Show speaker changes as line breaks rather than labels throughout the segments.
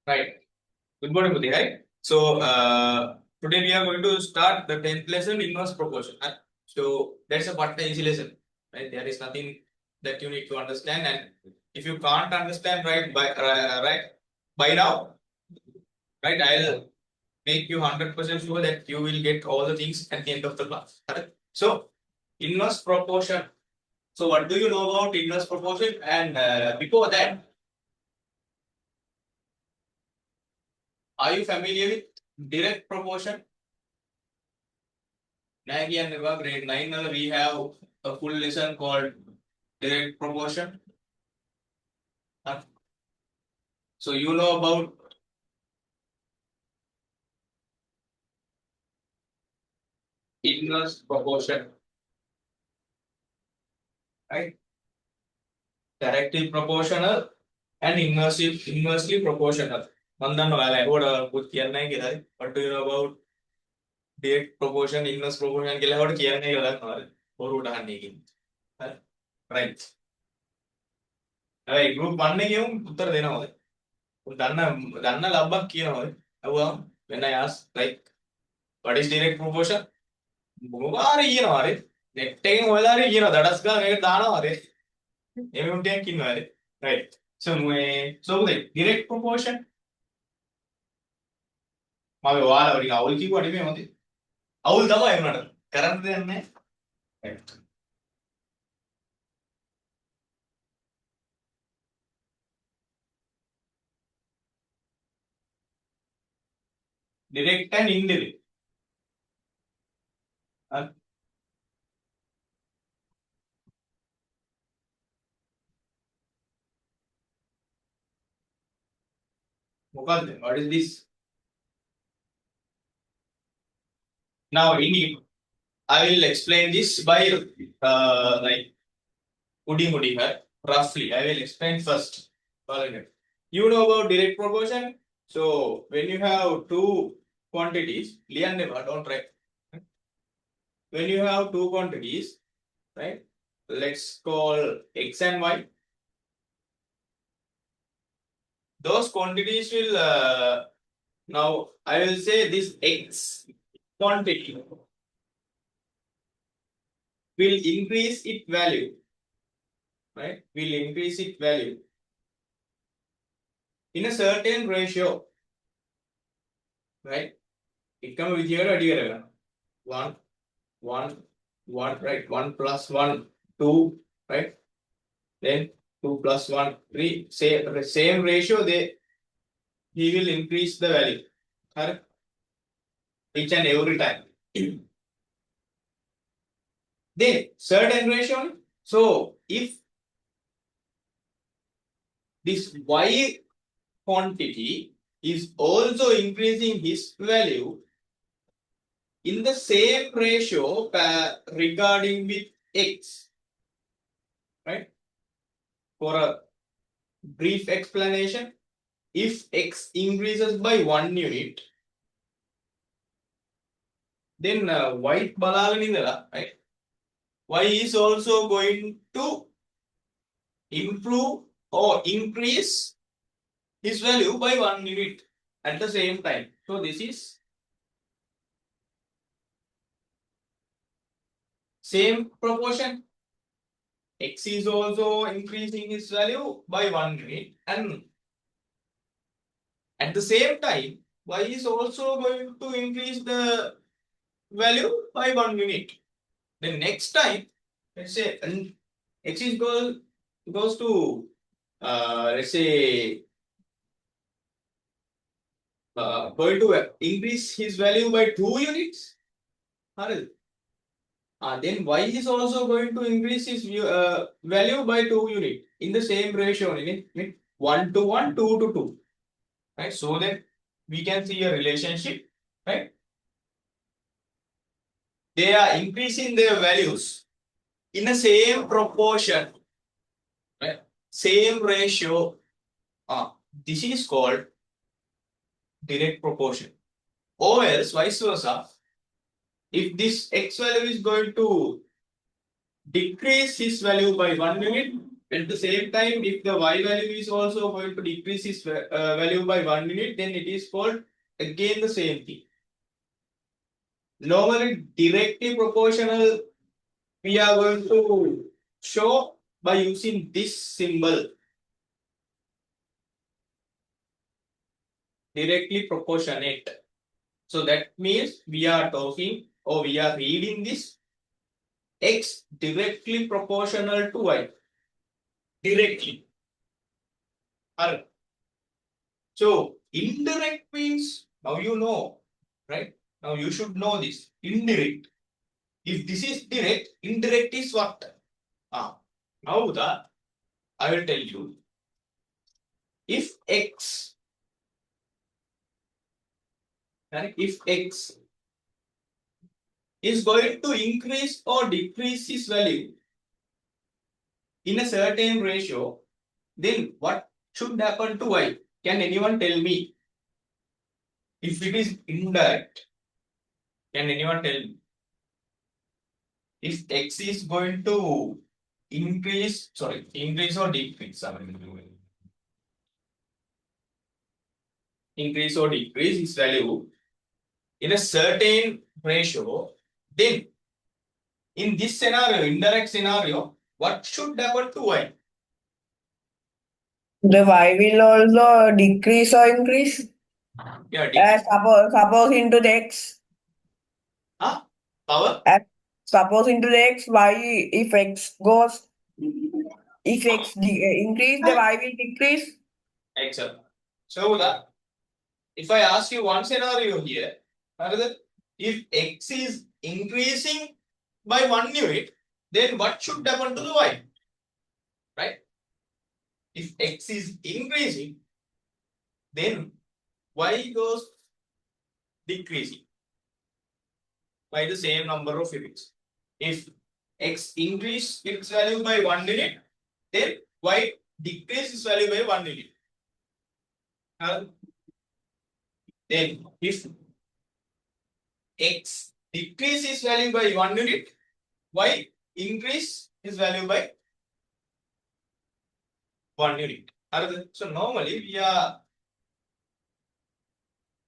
Right. Good morning, Budhi. Right. So today we are going to start the 10th lesson inverse proportion. So that's a part easy lesson. Right. There is nothing that you need to understand, and if you can't understand by now, right, I'll make you 100% sure that you will get all the things at the end of the class. Correct? So inverse proportion. So what do you know about inverse proportion? And before that, are you familiar with direct proportion? Nagi and Neva, grade 9, we have a full lesson called direct proportion. So you know about inverse proportion, right? Directly proportional and inversely proportional. What do you know about direct proportion, inverse proportion? Right. Group 1 එකෙම උත්තර දෙනවා. දන්න ලබ්බක් කියනවා. When I ask like what is direct proportion? මොකවාරි කියනවා හරි. net එකෙන් ඔයාලා හරි කියනවා දඩස් ගාලා මේකට දානවා හරි. එහෙම උන්ටයක් ඉන්නවා හරි. Right. So direct proportion මම ඔයාලා වරින් අවුල් කිව්වා නෙමෙයි මන්ද. අවුල් තමයි වුණාට. කරන්න දෙයක් නැහැ. Right. Direct and indirect. What is this? Now I will explain this by like Mudi roughly. I will explain first. You know about direct proportion. So when you have two quantities, don't write. When you have two quantities, right? Let's call x and y. Those quantities will now I will say this x quantity will increase its value, right? Will increase its value in a certain ratio, right? It comes with here 1, 1, 1, right? 1 plus 1, 2, right? Then 2 plus 1, 3. Say the same ratio, he will increase the value, correct? Each and every time. Then certain ratio. So if this y quantity is also increasing his value in the same ratio regarding with x, right? For a brief explanation, if x increases by 1 unit, then y right? Y is also going to improve or increase his value by 1 unit at the same time. So this is same proportion. X is also increasing its value by 1 unit, and at the same time y is also going to increase the value by 1 unit. The next time, let's say x is goes to let's say going to increase his value by 2 units. Then y is also going to increase his value by 2 units in the same ratio, 1 to 1, 2 to 2, right? So then we can see a relationship, right? They are increasing their values in the same proportion, right? Same ratio. This is called direct proportion. Or else vice versa. If this x value is going to decrease his value by 1 unit, At the same time, if the y value is also going to decrease its value by 1 unit, then it is called again the same thing. Normally, directly proportional we are going to show by using this symbol. Directly proportionate. So that means we are talking or we are reading this x directly proportional to y. Directly. Alright. So indirect means now you know, right? Now you should know this. Indirect. If this is direct, indirect is what? Now I will tell you. If x is going to increase or decrease its value in a certain ratio, then what should happen to y? Can anyone tell me? If it is indirect, can anyone tell me? If x is going to increase or decrease, increase or decrease its value in a certain ratio, then in this scenario, indirect scenario, what should happen to y?
The y will also decrease or increase.
Yeah, decrease.
Suppose into the x.
Power?
Suppose into the x, y, if x goes, if x increase, the y will decrease.
Excellent. So that if I ask you one scenario here, if x is increasing by 1 unit, then what should happen to the y? Right? If x is increasing, then y goes decreasing by the same number of units. If x increase its value by 1 unit, then y decrease its value by 1 unit. Then if x decrease its value by 1 unit, y increase its value by 1 unit. So normally we are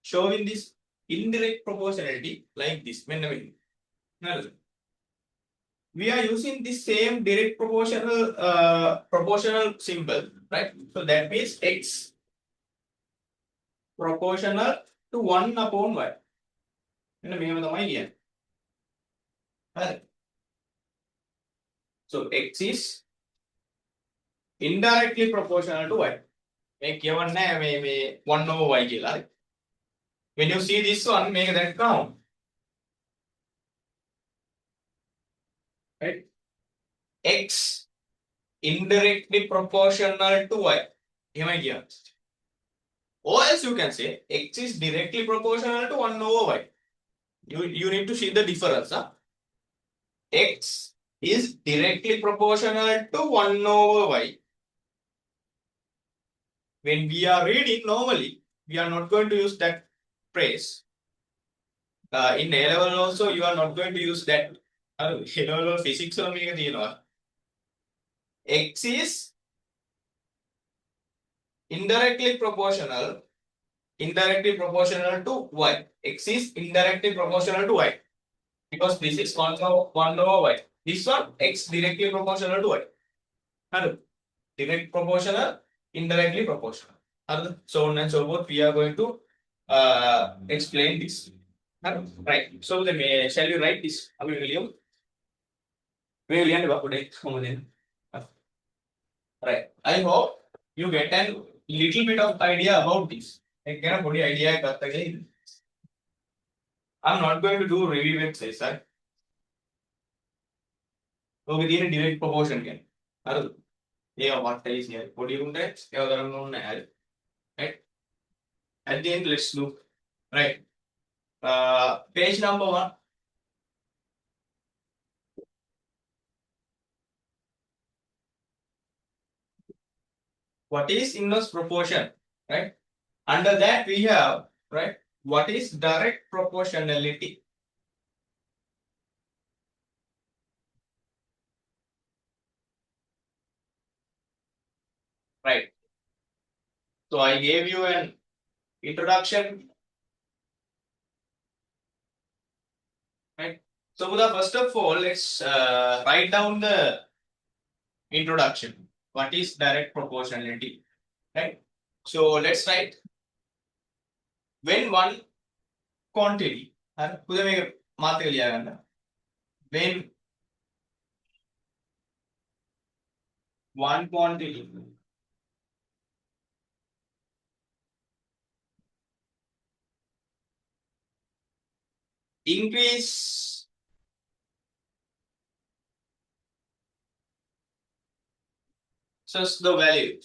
showing this indirect proportionality like this. We are using the same direct proportional symbol, right? So that means x proportional to 1 upon y. So x is indirectly proportional to y. Make 1 over y. When you see this one, make that count. Right? X indirectly proportional to y. Or else you can say x is directly proportional to 1 over y. You need to see the difference. X is directly proportional to 1 over y. When we are reading normally, we are not going to use that phrase. In A level also, you are not going to use that. A level physics x is indirectly proportional to y. X is indirectly proportional to y. Because this is 1 over y. This one, x directly proportional to y. Direct proportional, indirectly proportional. So on and so forth, we are going to explain this. Right. So shall we write this? Right. I hope you get a little bit of idea about this. I'm not going to do review exercise, sir. So we need a direct proportion again. Yeah, what is here? What do you want? Right? At the end, let's look. Right. Page number 1. What is inverse proportion? Right. Under that we have, right, what is direct proportionality? right? So I gave you an introduction, right? So Buddha, first of all, let's write down the introduction. What is direct proportionality, right? So let's write when one quantity, when one quantity increase such the value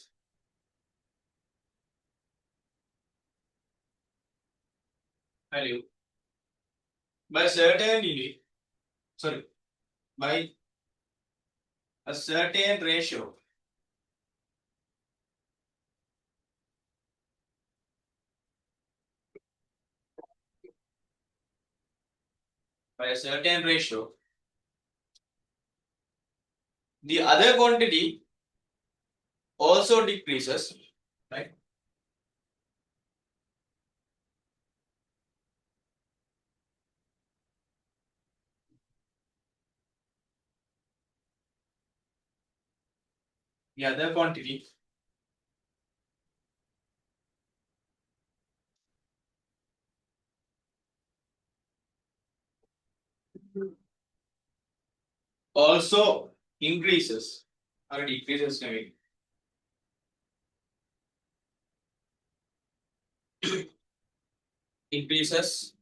by certain unit, sorry, by a certain ratio, by a certain ratio, the other quantity also decreases, right? The other quantity also increases or decreases, maybe. Increases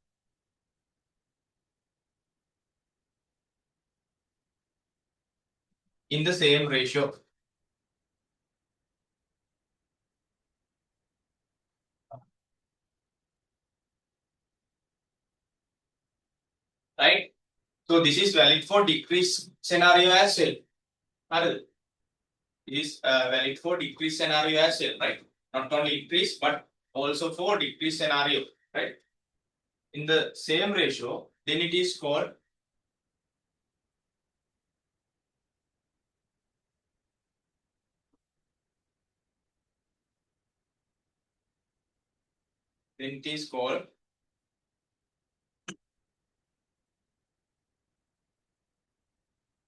in the same ratio, right? So this is valid for decrease scenario as well. It is valid for decrease scenario as well, right? Not only increase but also for decrease scenario, right? In the same ratio, then it is called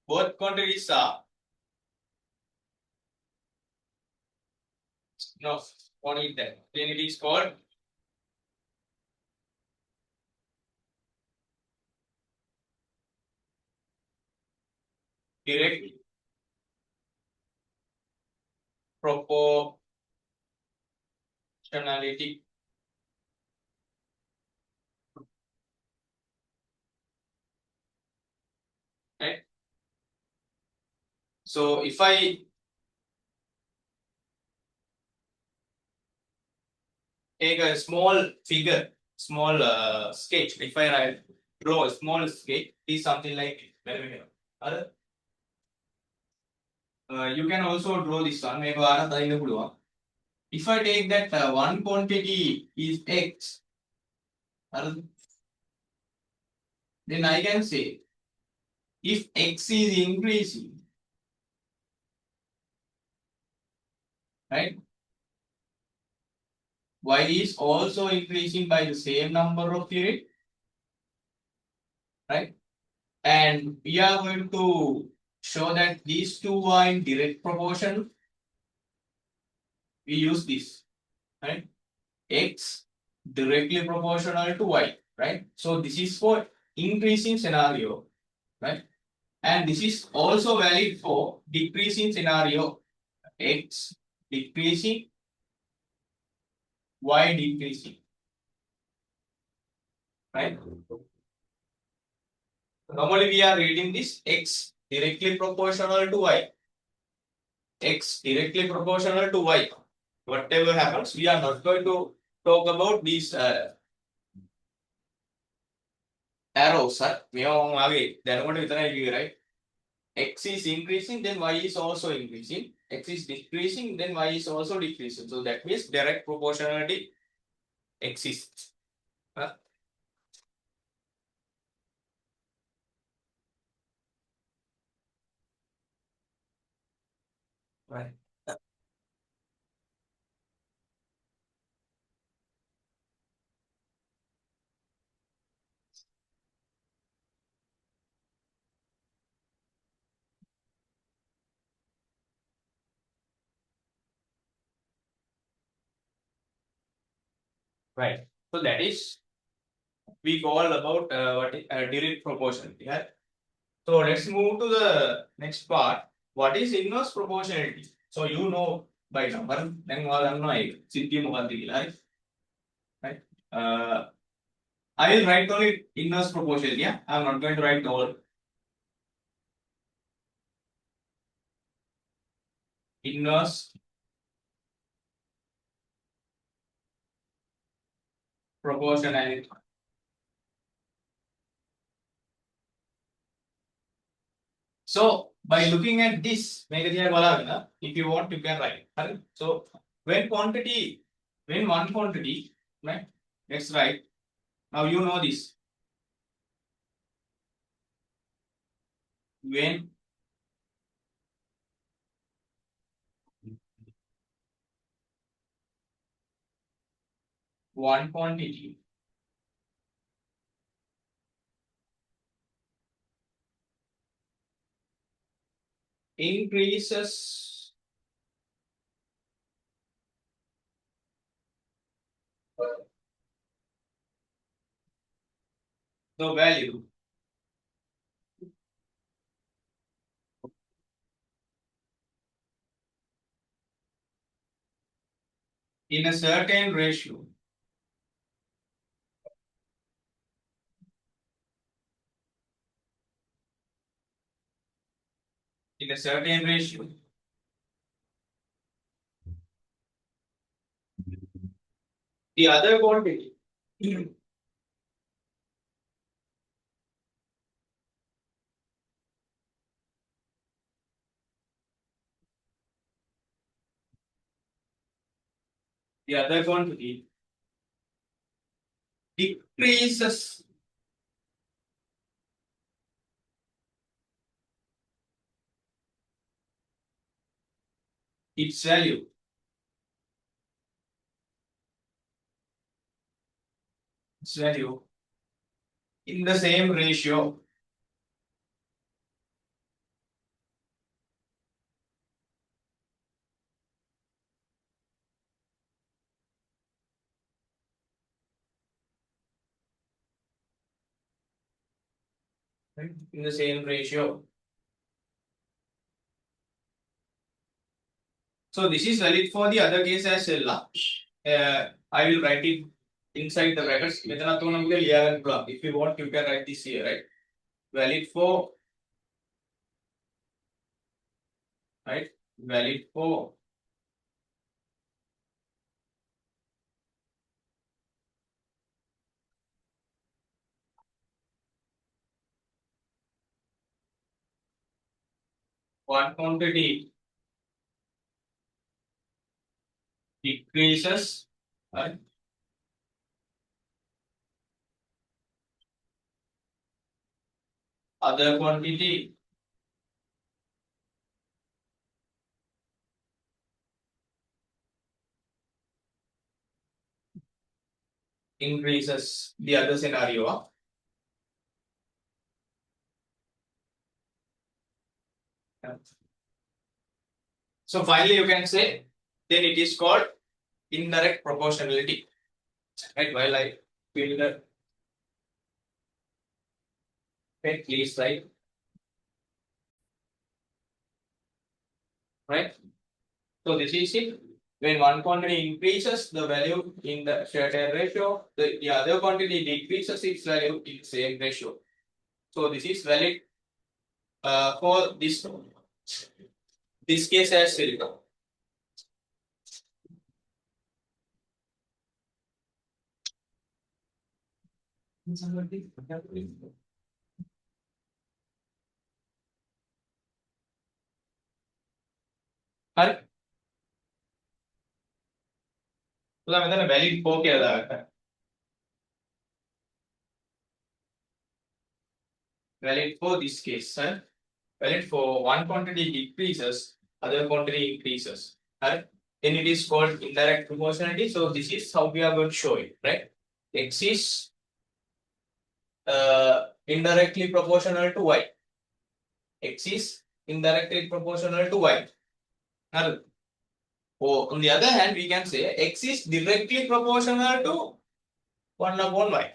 both quantities are no only that. Then it is called direct proportionality. Right? So if I take a small figure, small sketch, if I draw a small sketch, it is something like you can also draw this one. If I take that one quantity is x, then I can say if x is increasing, right, y is also increasing by the same number of unit, right? And we are going to show that these two are in direct proportion. We use this, right? X directly proportional to y, right? So this is for increasing scenario, right? And this is also valid for decreasing scenario, x decreasing, y decreasing, right? Normally we are reading this x directly proportional to y, x directly proportional to y. Whatever happens, we are not going to talk about these arrows. Right? X is increasing, then y is also increasing. X is decreasing, then y is also decreasing. So that means direct proportionality exists. Right. Right. So that is we call about what is direct proportionality. Yeah. So let's move to the next part. What is inverse proportionality? So you know by number, then right? I will write only inverse proportionality. Yeah, I'm not going to write all. Inverse proportionality. So by looking at this, if you want, you can write. Correct? So when quantity, when one quantity, right? Let's write. Now you know this. When one quantity increases the value in a certain ratio, in a certain ratio, the other quantity the other quantity decreases its value in the same ratio, right? In the same ratio. So this is valid for the other case as well. I will write it inside the brackets. If you want, you can write this here, right? Valid for, right? Valid for one quantity decreases, right? Other quantity increases the other scenario. So finally, you can say then it is called indirect proportionality, right? While I fill the pen, please write, right? So this is it. When one quantity increases the value in the certain ratio, the other quantity decreases its value in the same ratio. So this is valid for this case as well. Correct? Valid for valid for this case, right? Valid for one quantity decreases, other quantity increases, right? Then it is called indirect proportionality. So this is how we are going to show it, right? X is indirectly proportional to y. X is indirectly proportional to y. Or on the other hand, we can say x is directly proportional to 1 upon y.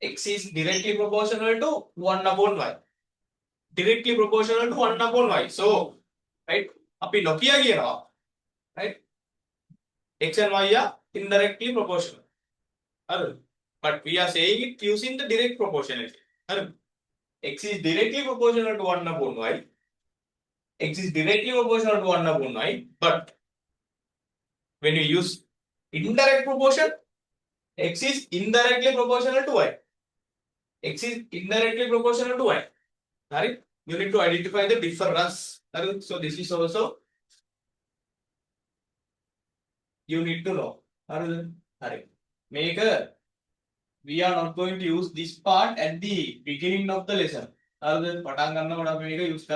X is directly proportional to 1 upon y. Directly proportional to 1 upon y. So, right? Api nokia here, right? X and y are indirectly proportional. But we are saying it using the direct proportionality. X is directly proportional to 1 upon y. X is directly proportional to 1 upon y. But when you use indirect proportion, X is indirectly proportional to y. X is indirectly proportional to y. Right? You need to identify the difference. So this is also you need to know. Make a we are not going to use this part at the beginning of the lesson. Use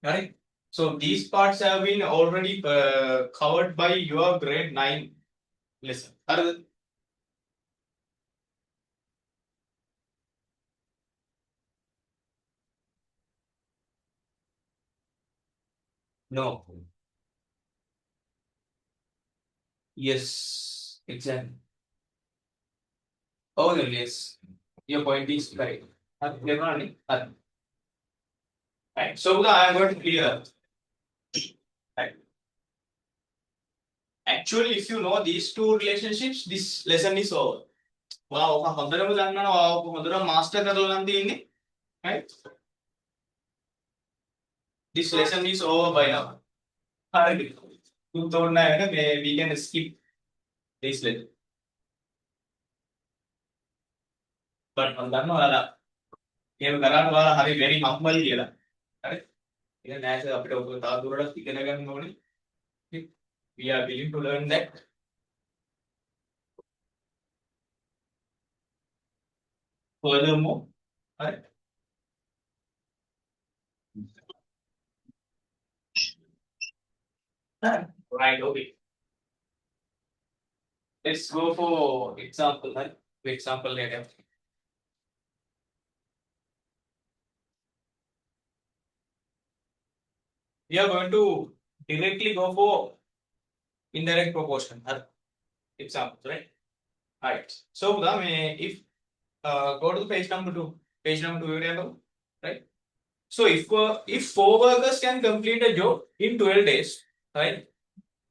right? So these parts have been already covered by your grade 9 lesson. No. Yes, exactly. Oh, yes. Your point is correct. Right. So I am going to clear. Right. Actually, if you know these two relationships, this lesson is over. Wow, master right? This lesson is over by now. We can skip this lesson. But very humble here. Right? We are willing to learn that. Furthermore, right? Right, okay. Let's go for example, right? Example later. We are going to directly go for indirect proportion. Examples, right? Right. So, if go to page number 2. Page number 2, right? So, if 4 workers can complete a job in 12 days, right?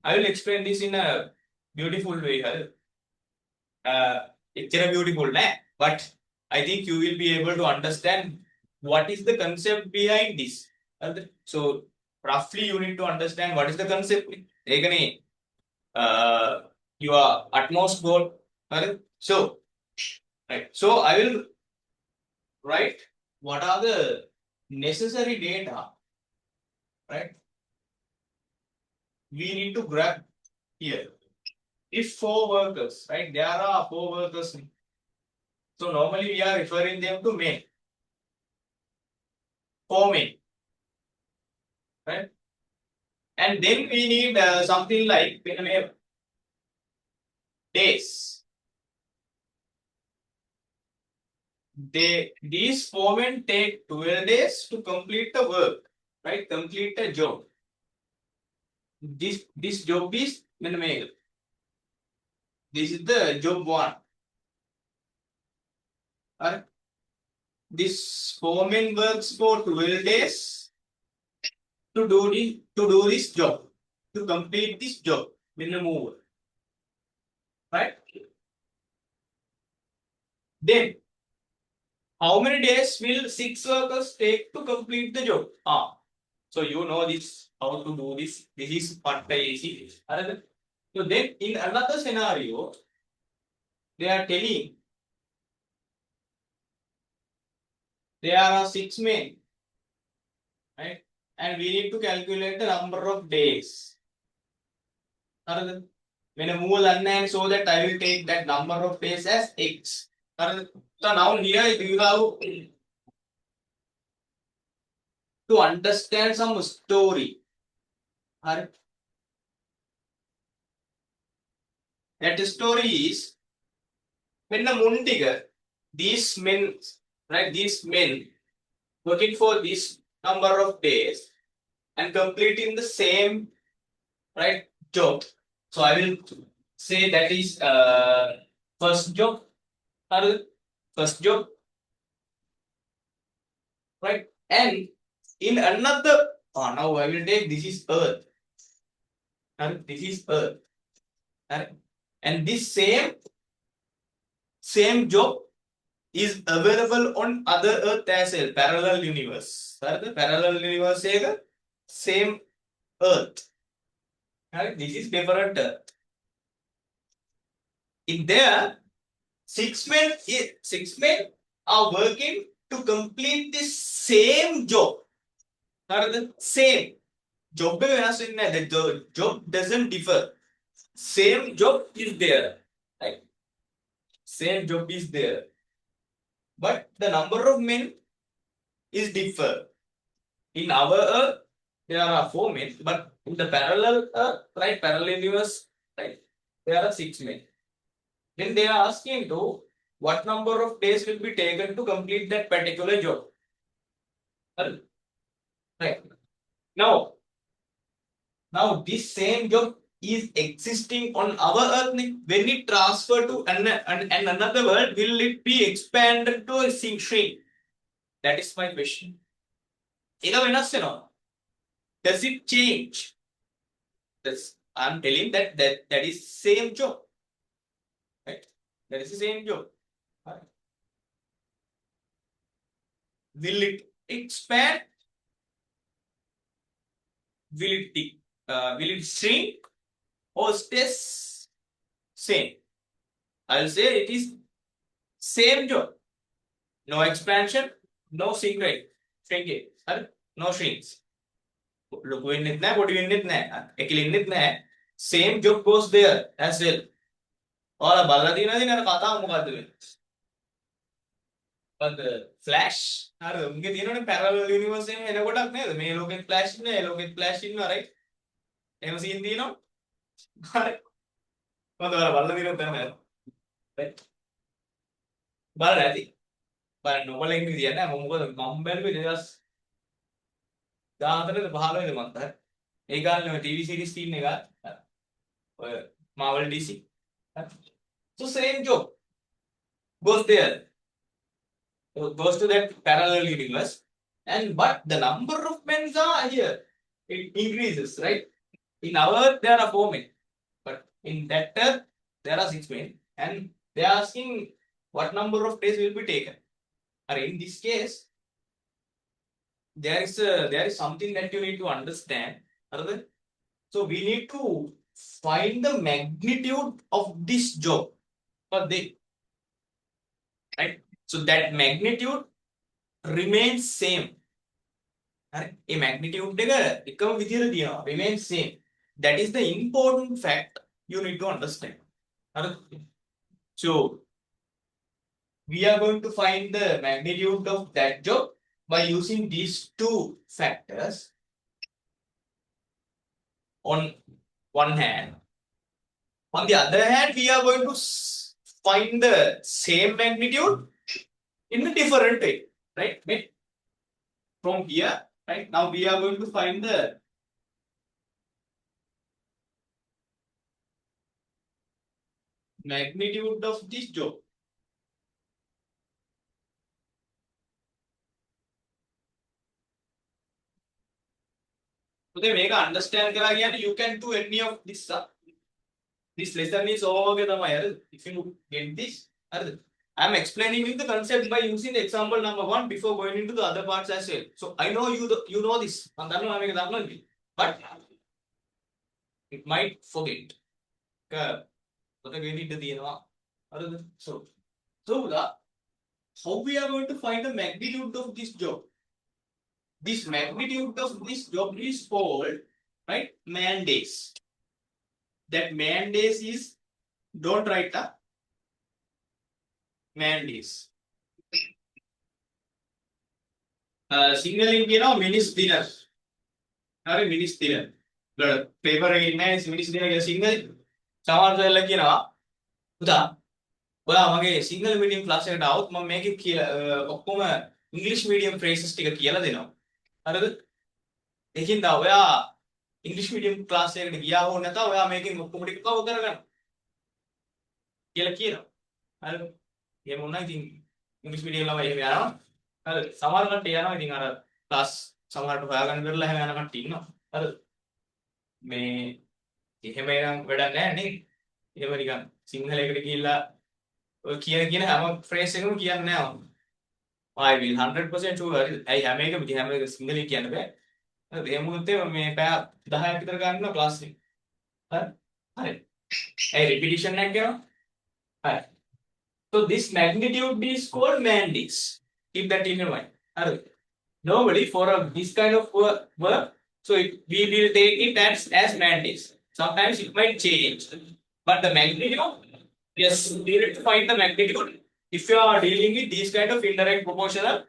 I will explain this in a beautiful way. It's beautiful, but I think you will be able to understand what is the concept behind this. So, roughly, you need to understand what is the concept. Your utmost goal. So, right. So, I will write what are the necessary data, right? We need to grab here. If 4 workers, right? There are 4 workers. So normally we are referring them to men. 4 men. Right? And then we need something like days. These 4 men take 12 days to complete the work, right? Complete the job. This job is this is the job 1. Right? This 4 men works for 12 days to do this job, to complete this job in the mover. Right? Then how many days will 6 workers take to complete the job? So you know this, how to do this. This is part easy. So then in another scenario, they are telling there are 6 men, right? And we need to calculate the number of days. When I move and so that I will take that number of days as X. So now here you have to understand some story. That story is when the Mundiga, these men, right? These men working for this number of days and completing the same right job. So I will say that is first job or first job, right? And in another, now I will take this is earth, and this is earth, and this same job is available on other earth as well, parallel universe. The parallel universe is same earth. Right? This is different earth. In there, six men are working to complete the same job. The same job. The job doesn't differ. Same job is there. Right? Same job is there. But the number of men is differ. In our earth, there are 4 men, but in the parallel earth, right, parallel universe, right, there are 6 men. Then they are asking to what number of days will be taken to complete that particular job. Right. Now this same job is existing on our earth. When it transfer to another world, will it be expanded to a shrink? That is my question. Does it change? I'm telling that is same job. Right? That is the same job. Right. Will it expand? Will it shrink or stay same? I'll say it is same job. No expansion, no shrinkage. No shrinks. Look, same job goes there as well. Or a but the flash, parallel universe flash flash right? Ever seen the right? බලන්න ඔයාලා ඉන්නේ විදිය නෑ මම මොකද මම බැලුවේ 2014 15 මන්ත හරි ඒ කාලේ ඔය ටීවී සීරීස් තියෙන එක ඔය Marvel DC so same job goes there goes to that parallel universe and but the number of men are here it increases right in our earth there are 4 men but in that earth there are 6 men and they are asking what number of days will be taken. In this case, there is something that you need to understand. So we need to find the magnitude of this job for they, right? So that magnitude remains same. A magnitude remains same. That is the important fact you need to understand. So we are going to find the magnitude of that job by using these two factors on one hand. On the other hand, we are going to find the same magnitude in a different way, right? From here, right? Now we are going to find the magnitude of this job. So they make understand you can do any of this. This lesson is over. If you get this, I'm explaining you the concept by using the example number 1 before going into the other parts as well. So I know you know this, but it might forget. So how we are going to find the magnitude of this job? This magnitude of this job is called, right, man days. That man days is, don't write up, man days. Single in minutes dinner. Minutes dinner. Paper in minutes dinner single. Someone like මගේ single medium class එකට આવුත් මම මේකේ කියලා ඔක්කොම ඉංග්‍රීසි medium phrases ටික කියලා දෙනවා. හරිද? ඒකින්ද ඔයා ඉංග්‍රීසි මීඩියම් ක්ලාස් එකකට ගියා හෝ නැතා ඔයා මේකෙන් ඔක්කොම ටික කවර් කරගන්න. කියලා කියනවා. හරිද? එහෙම වුණා ඉතින් ඉංග්‍රීසි මීඩියම් ළමයි එහෙම යනවා. හරිද? සමහර කට්ටිය යනවා ඉතින් අර ක්ලාස් සමහරට හොයාගන්න බැරිලා එහෙම යන කට්ටිය ඉන්නවා. හරිද? මේ එහෙම නම් වැඩක් නැහැ නේ. එහෙම නිකන් සිංහලයකට ගිහිල්ලා ඔය කියන හැම ෆ්‍රේස් එකම කියන්නේ නැහැ. I will 100% sure. ඇයි හැම එක සිංහලෙන් කියන්න බෑ. හරිද? එහෙම වුණොත් මේ පැය 10ක් විතර ගන්නවා ක්ලාස් එක. හරි? හරි. ඒ repetition එකක් කරනවා. හරි. So this magnitude is called mandis. Keep that in your mind. Hurry. Normally for this kind of work, so we will take it as mandis. Sometimes it might change, but the magnitude, yes, we need to find the magnitude if you are dealing with these kind of indirect proportional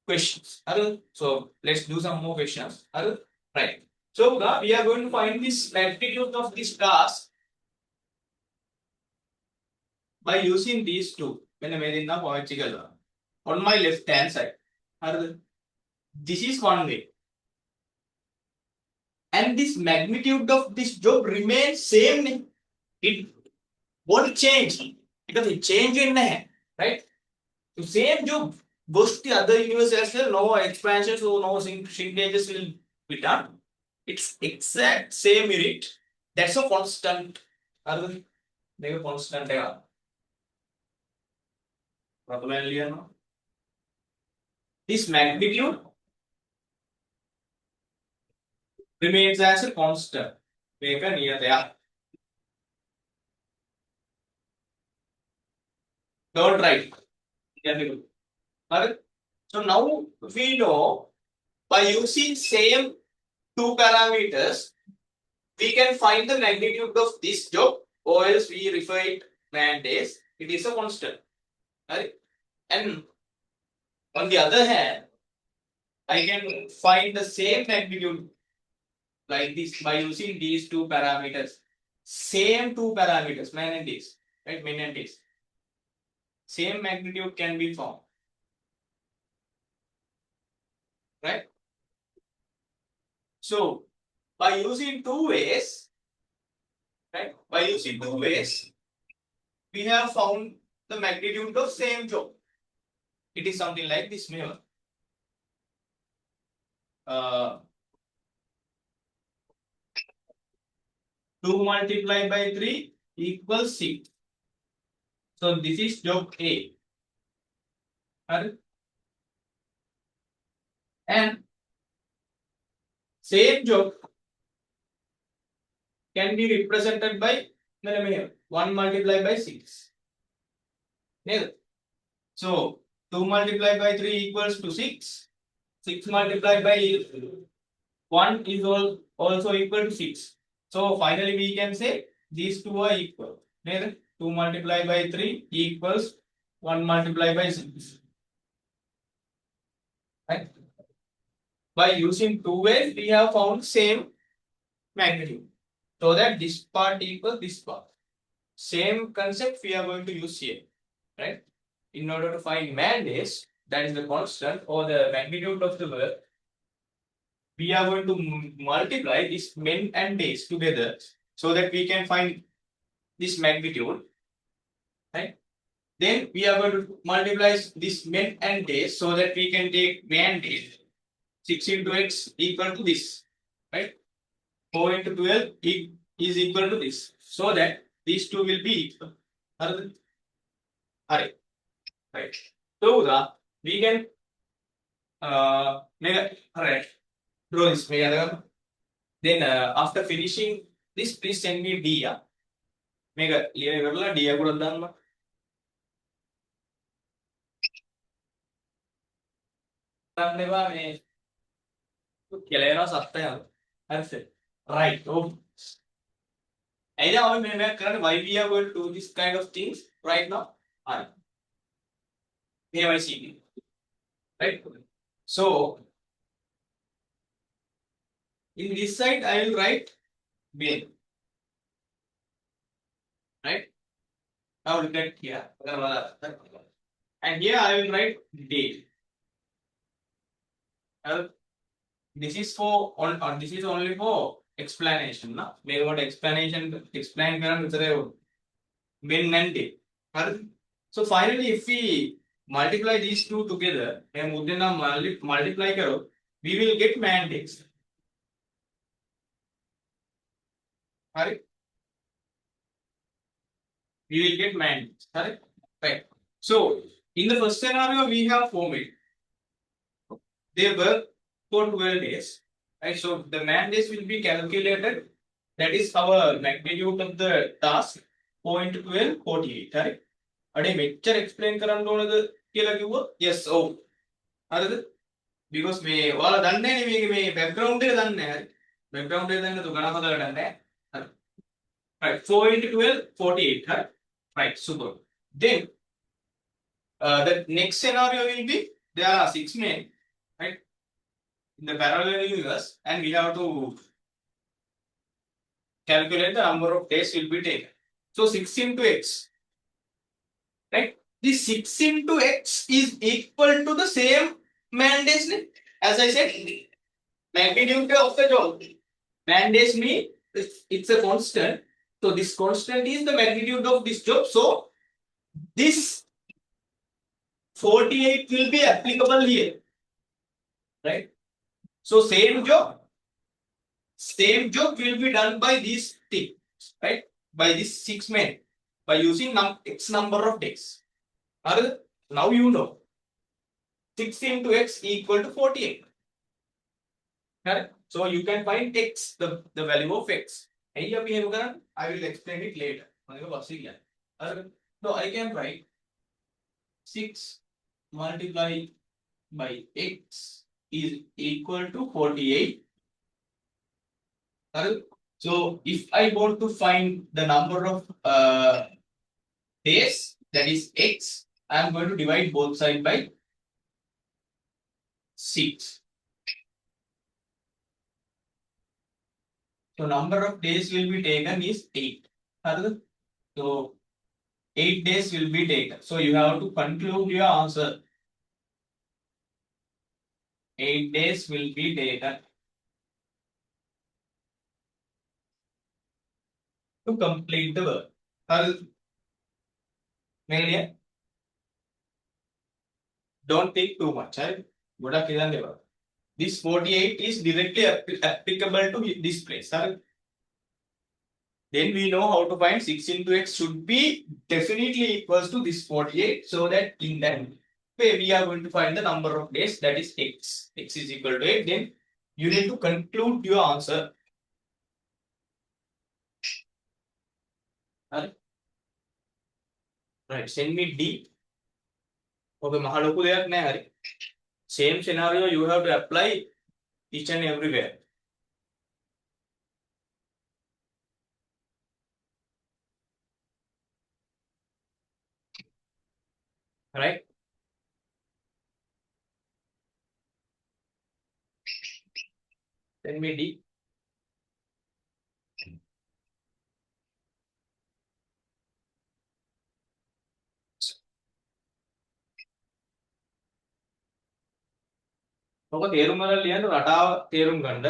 questions. Hurry. So let's do some more questions. Hurry. Right. So we are going to find this magnitude of this task by using these two. On my left hand side, this is one way, and this magnitude of this job remains same. It won't change because it change in there, right? The same job goes to the other universe as well. No expansions or no shrinkages will be done. It's exact same unit. That's a constant. They are constant. This magnitude remains as a constant. Make a near there. Don't write. So now we know by using same two parameters, we can find the magnitude of this job, or else we refer it man days. It is a constant. Right? And on the other hand, I can find the same magnitude like this by using these two parameters. Same two parameters, man and days, right? Min and days. Same magnitude can be found. Right? So by using two ways, right? By using two ways, we have found the magnitude of same job. It is something like this, maybe. 2 multiplied by 3 equals 6. So this is job A. And same job can be represented by 1 multiplied by 6. So 2 multiplied by 3 equals to 6. 6 multiplied by 1 is also equal to 6. So finally we can say these two are equal. 2 multiplied by 3 equals 1 multiplied by 6. Right? By using two ways, we have found same magnitude. So that this part equals this part. Same concept we are going to use here. Right? In order to find man days, that is the constant or the magnitude of the work, we are going to multiply this men and days together so that we can find this magnitude. Right? Then we are going to multiply this men and days so that we can take man days. 6 into x equal to this. Right? 4 into 12 is equal to this. So that these two will be equal. Right. So we can draw this. Then after finishing this, please send me D. D. Right. Why we are going to do this kind of things right now? Right? So in this side I will write bin. Right? Now look at here. And here I will write date. This is this is only for explanation. Maybe what explanation explain bin and date. So finally, if we multiply these two together, and multiply karo, we will get man days. We will get man days. Right. So in the first scenario, we have 4 men. They work for 12 days. Right. So the man days will be calculated. That is our magnitude of the task. 0.12, 48. Right. අඩේ මෙච්චර explain කරන්න ඕනද කියලා කිව්වොත් yes ඔව් හරිද because මේ ඔයාලා දන්නේ නැහැ නේ මේකේ මේ බෑග්ග්‍රවුන්ඩ් එක දන්නේ නැහැ හරි බෑග්ග්‍රවුන්ඩ් එක දන්නේ නැතුව ගණන් හදලා දන්නේ නැහැ හරි right 4 into 12 48 හරි right super then the next scenario will be there are 6 men right in the parallel universe and we have to calculate the number of days will be taken so 6 into x right this 6 into x is equal to the same man days as I said magnitude of the job man days means it's a constant so this constant is the magnitude of this job so this 48 will be applicable here right so same job will be done by these things right by these 6 men by using x number of days. Now you know 6 into x equal to 48. Correct? So you can find x, the value of x. I will explain it later. So I can write 6 multiplied by x is equal to 48. So if I want to find the number of days that is x, I am going to divide both sides by 6. So number of days will be taken is 8. So 8 days will be taken. So you have to conclude your answer. 8 days will be taken to complete the work. Don't think too much. This 48 is directly applicable to this place. Then we know how to find 6 into x should be definitely equals to this 48. So that in that way we are going to find the number of days that is x. X is equal to 8. Then you need to conclude your answer. Right, send me D. Okay, mahaloku deyak nahi hari. Same scenario you have to apply each and everywhere. Right? Send me D. ඔක තේරුම් ගන්න ලියන්න රටාව තේරුම් ගන්න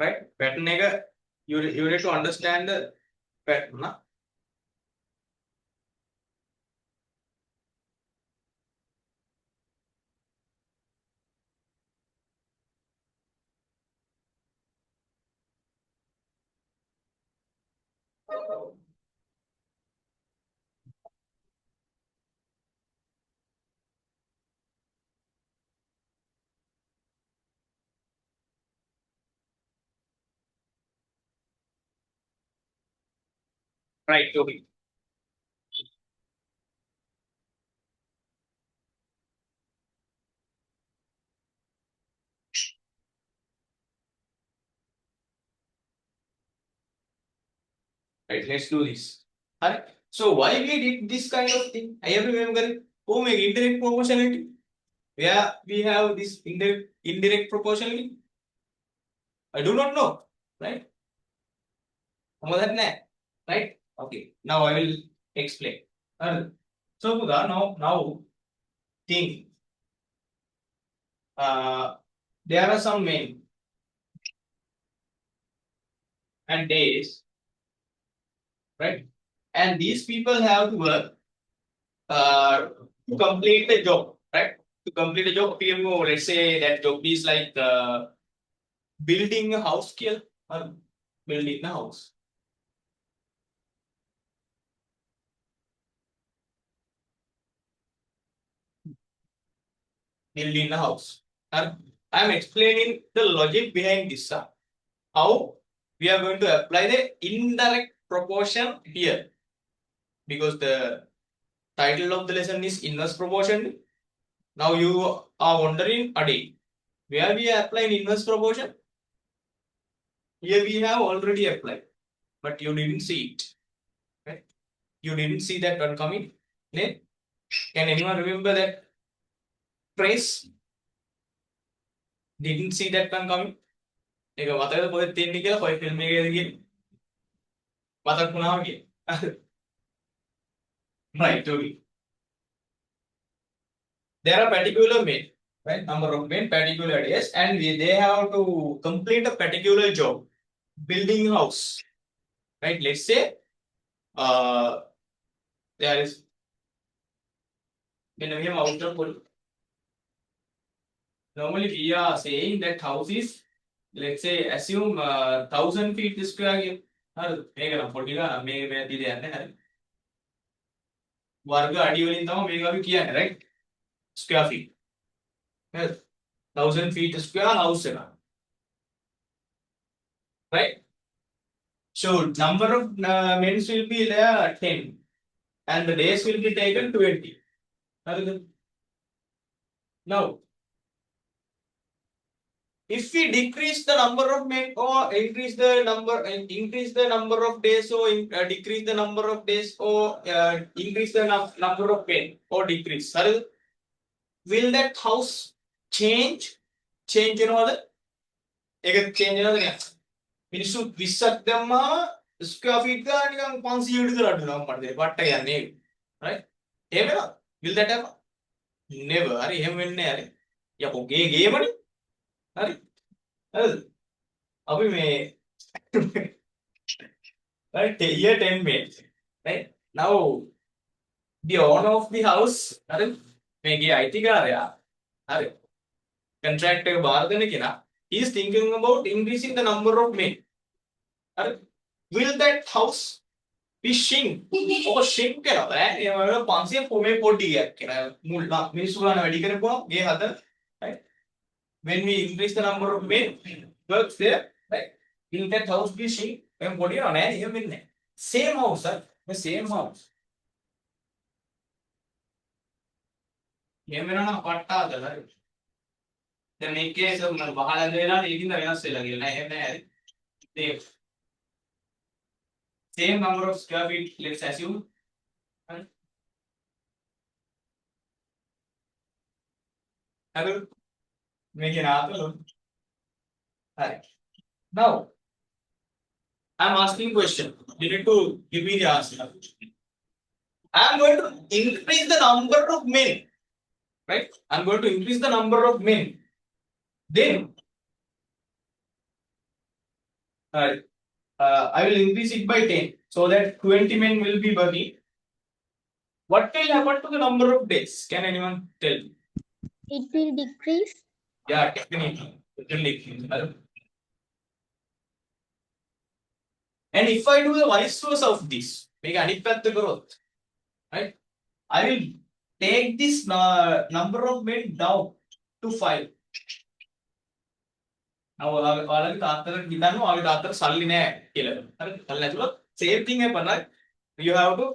right pattern එක you need to understand the pattern na right okay right let's do this right so why we did this kind of thing I remember oh make indirect proportionality where we have this indirect proportionality I do not know right right okay now I will explain so Buddha, now think there are some men and days right and these people have to work to complete the job, right? To complete the job, PMO, let's say that job is like building a house scale or building a house. Building a house. I'm explaining the logic behind this. How we are going to apply the indirect proportion here. Because the title of the lesson is inverse proportion. Now you are wondering, Adi, where we apply inverse proportion? Here we have already applied, but you didn't see it. Right? You didn't see that one coming. Then, can anyone remember that phrase? Didn't see that one coming? ඒක මතකද පොතේ තියෙන්නේ කියලා කොයි film එකේද කියන්නේ? මතක් වුණාම කියන්නේ. Right, okay. There are particular men, right? Number of men, particular days, and they have to complete a particular job, building a house, right? Let's say, there is. When we have outdoor, normally we are saying that house is, let's say, assume 1,000 feet square. මේක නම් පොඩි ගානක් මේ දිද යන්නේ හරි. වර්ග අඩි වලින් තමයි මේක අපි කියන්නේ, right? Square feet. 1,000 feet square house එක. Right? So number of men will be there 10 and the days will be taken 20. Now, if we decrease the number of men or increase the number of days or decrease the number of days or increase the number of men or decrease, will that house change? Change another? Change another? මිනිස්සු 20ක් දැම්මා square feat ගාන නිකන් 500 විතර අඩු වෙනවා මට දෙන්න. වට යන්නේ. right? එහෙම නේද? will that happen? never. හරි එහෙම වෙන්නේ නැහැ. හරි. යකෝ ගේමනේ. හරි. හරිද? අපි මේ right year 10 minutes. Right? Now the owner of the house, හරි මේකේ අයිතිකාරයා හරි contract එක බාර දෙන කෙනා, he is thinking about increasing the number of men. Will that house be shrink or shrink කරනවා? ඒ වල 500 පොමේ පොඩි ගයක් කියලා මුල් මිනිස්සු ගන්න වැඩි කරපුවා ගේ හදන, right? When we increase the number of men works there, right? Will that house be shrink? එම් පොඩි නෑ එහෙම වෙන්නේ. Same house, the same house. එහෙම වෙනවා නම් පට්ටාද හරි. දැන් මේකේ වහලා දෙනවා ඒකින්ද වෙනස් වෙලා කියලා නෑ එහෙම නෑ හරි. Same number of square feet, let's assume. Hello? Make an answer. Right. Now, I'm asking question. You need to give me the answer. I'm going to increase the number of men. Right? I'm going to increase the number of men. Then, I will increase it by 10 so that 20 men will be working. What will happen to the number of days? Can anyone tell me?
It will decrease.
Yeah, definitely. It will decrease. And if I do the vice versa of this, make අනිත් පැත්ත කරොත්, right? I will take this number of men down to 5. ඔයාලගේ තාත්තට හිතන්න ඔයාලගේ තාත්තට සල්ලි නැහැ කියලා. හරි? සල්ලි නැතුව same thing happen, right? You have to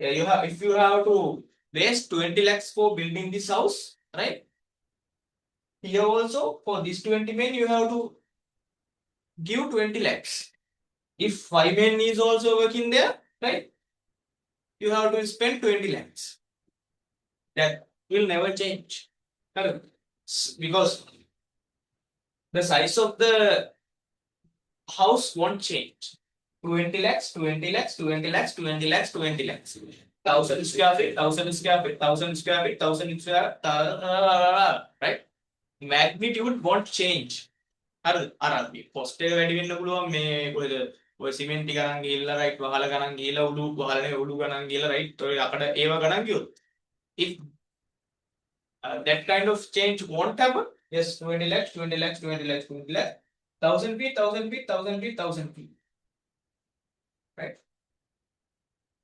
if you have to waste 20 lakhs for building this house, right? Here also for this 20 men you have to give 20 lakhs. If 5 men is also working there, right? You have to spend 20 lakhs. That will never change. Correct? Because the size of the house won't change. 20 lakhs, 20 lakhs, 20 lakhs, 20 lakhs, 20 lakhs. 1,000 square feet, 1,000 square feet, 1,000 square feet, 1,000 square, right? Magnitude won't change. අර අර post එක වැඩි වෙන්න පුළුවන් මේ කොහෙද ඔය සිමෙන්ටි ගණන් ගිහිල්ලා right වහල ගණන් ගිහිල්ලා උඩු වහලනේ උඩු ගණන් ගිහිල්ලා right ඔය අකඩ ඒව ගණන් ගියොත් if that kind of change won't happen, yes, 20 lakhs 20 lakhs 20 lakhs 20 lakhs 1000 feet 1000 feet 1000 feet 1000 feet, right?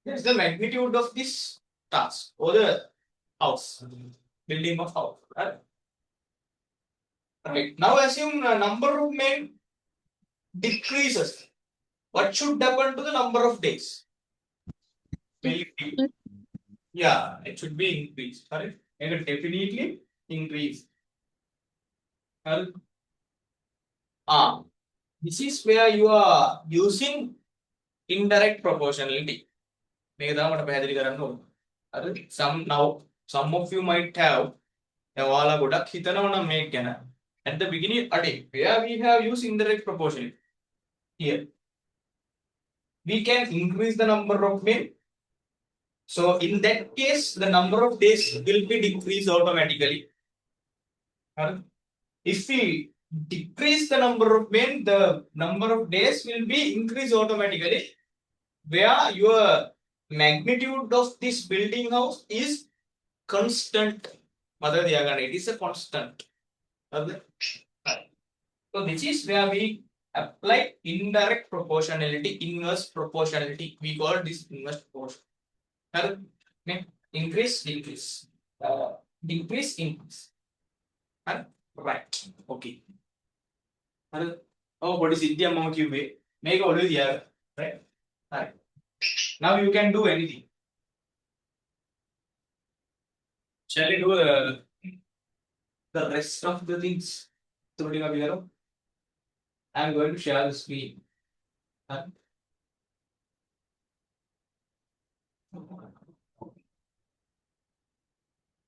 That's the magnitude of this task or the house, building of house, right? Right, now assume the number of men decreases. What should happen to the number of days? Will it be? Yeah, it should be increased, correct? It will definitely increase. This is where you are using indirect proportionality. මේක තමයි මට පැහැදිලි කරන්න ඕන. හරි? Some of you might have ඔයාලා ගොඩක් හිතනවා නම් මේක ගැන. At the beginning, where we have used indirect proportionality. Here, we can increase the number of men. So in that case, the number of days will be decreased automatically. If we decrease the number of men, the number of days will be increased automatically. Where your magnitude of this building house is constant. It is a constant. So this is where we apply indirect proportionality, inverse proportionality. We call this inverse proportion. Increase, decrease, decrease, increase. Right. Okay. Oh, what is it? Make always here, right? Right. Now you can do anything. Shall we do the rest of the things? I am going to share the screen.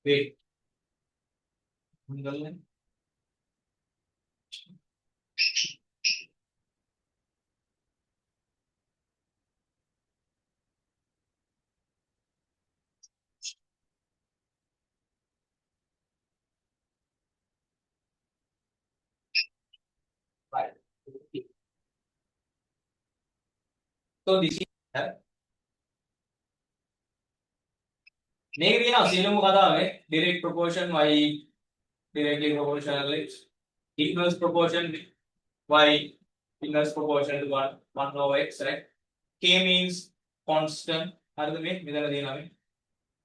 Wait. Right. So this is direct proportion y directly proportional x, inverse proportion y inverse proportion to 1 over x, right? K means constant.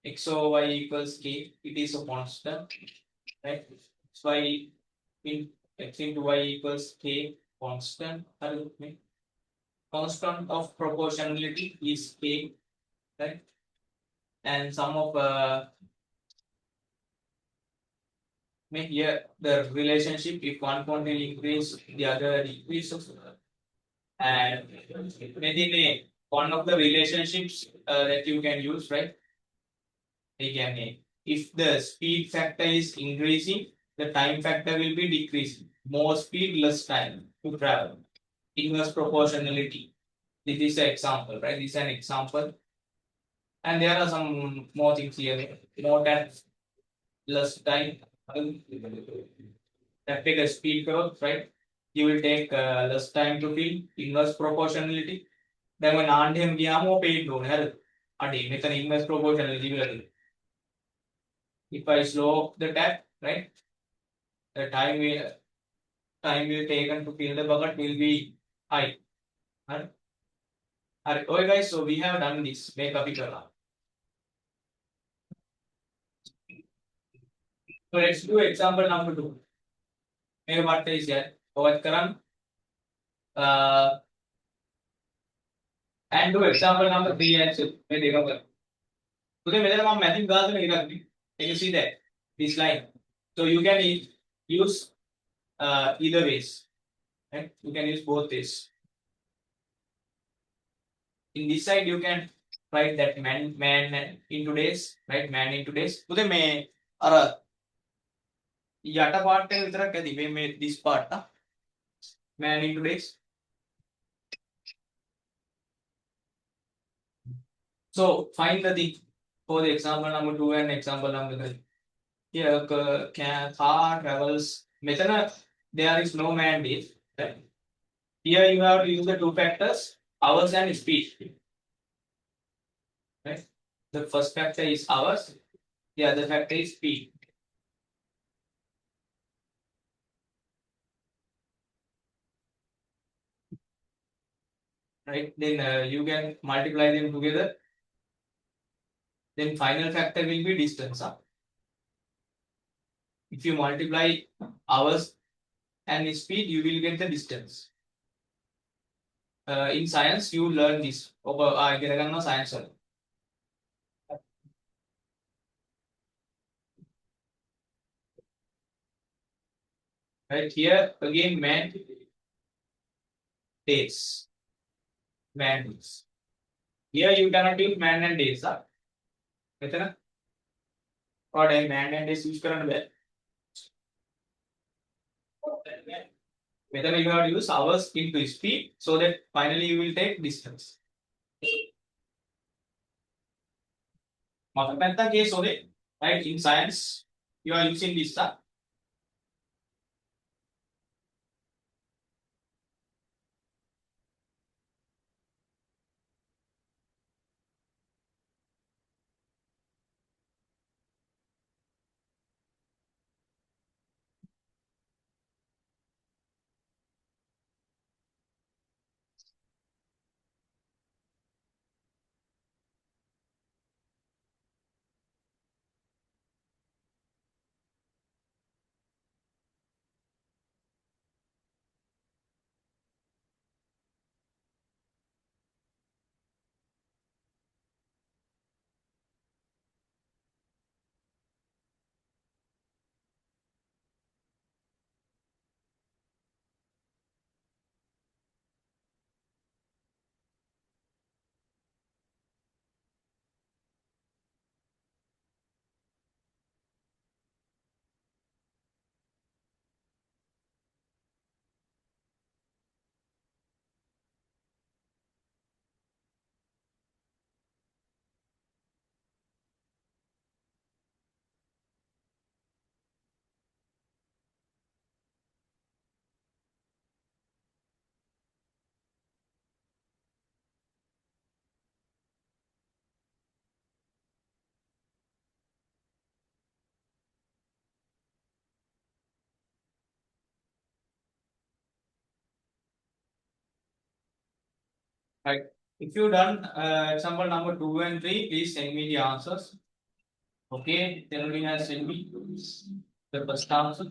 X over y equals k. It is a constant, right? So y in x into y equals k constant. Constant of proportionality is k, right? And sum of here the relationship, if one quantity increase, the other decreases. And one of the relationships that you can use, right? If the speed factor is increasing, the time factor will be decreasing. More speed, less time to travel. Inverse proportionality. This is an example, right? This is an example. And there are some more things here. More time, less time. That take a speed curve, right? You will take less time to fill. Inverse proportionality. Then when him more paid no inverse proportionality. If I slow the tap, right? The time will taken to fill the bucket will be high. Alright, okay guys, so we have done this. Make a picture now. So let's do example number 2. Make what is here. And do example number 3 and 6. Today, can you see that? This line. So you can use either ways. Right? You can use both ways. In this side, you can write that man into days, right? Man into days. Today, yata part this part, man into days. So find the thing for the example number 2 and example number 3. Here, car travels. There is no man days. Right? Here you have to use the two factors. hours and speed. Right? The first factor is hours, the other factor is speed. Right? Then you can multiply them together. Then final factor will be distance. If you multiply hours and speed, you will get the distance. In science, you learn this. Science. Right here again, man days. Man days. Here you cannot use man and days. Or man and days use करना है. Whether you have to use hours into speed, so that finally you will take distance. Mathematics case only, right? In science, you are using this. Right. If you done example number 2 and 3, please send me the answers. Okay, Terry has sent me the first answer.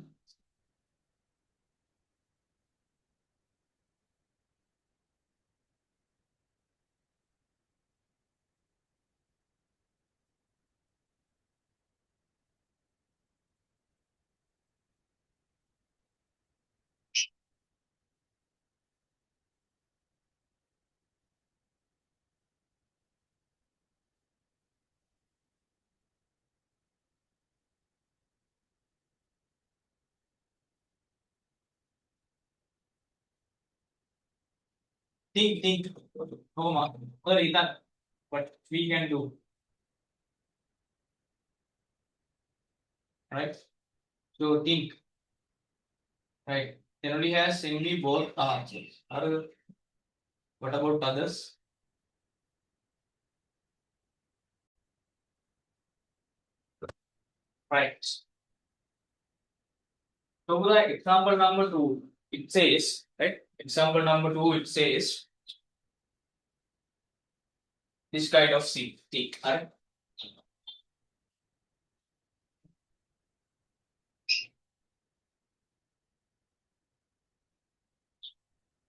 Think. What we can do. Right? So think. Right. Terry has sent me both answers. What about others? Right. So for the example number 2, it says, right? Example number 2, it says this kind of thing, right?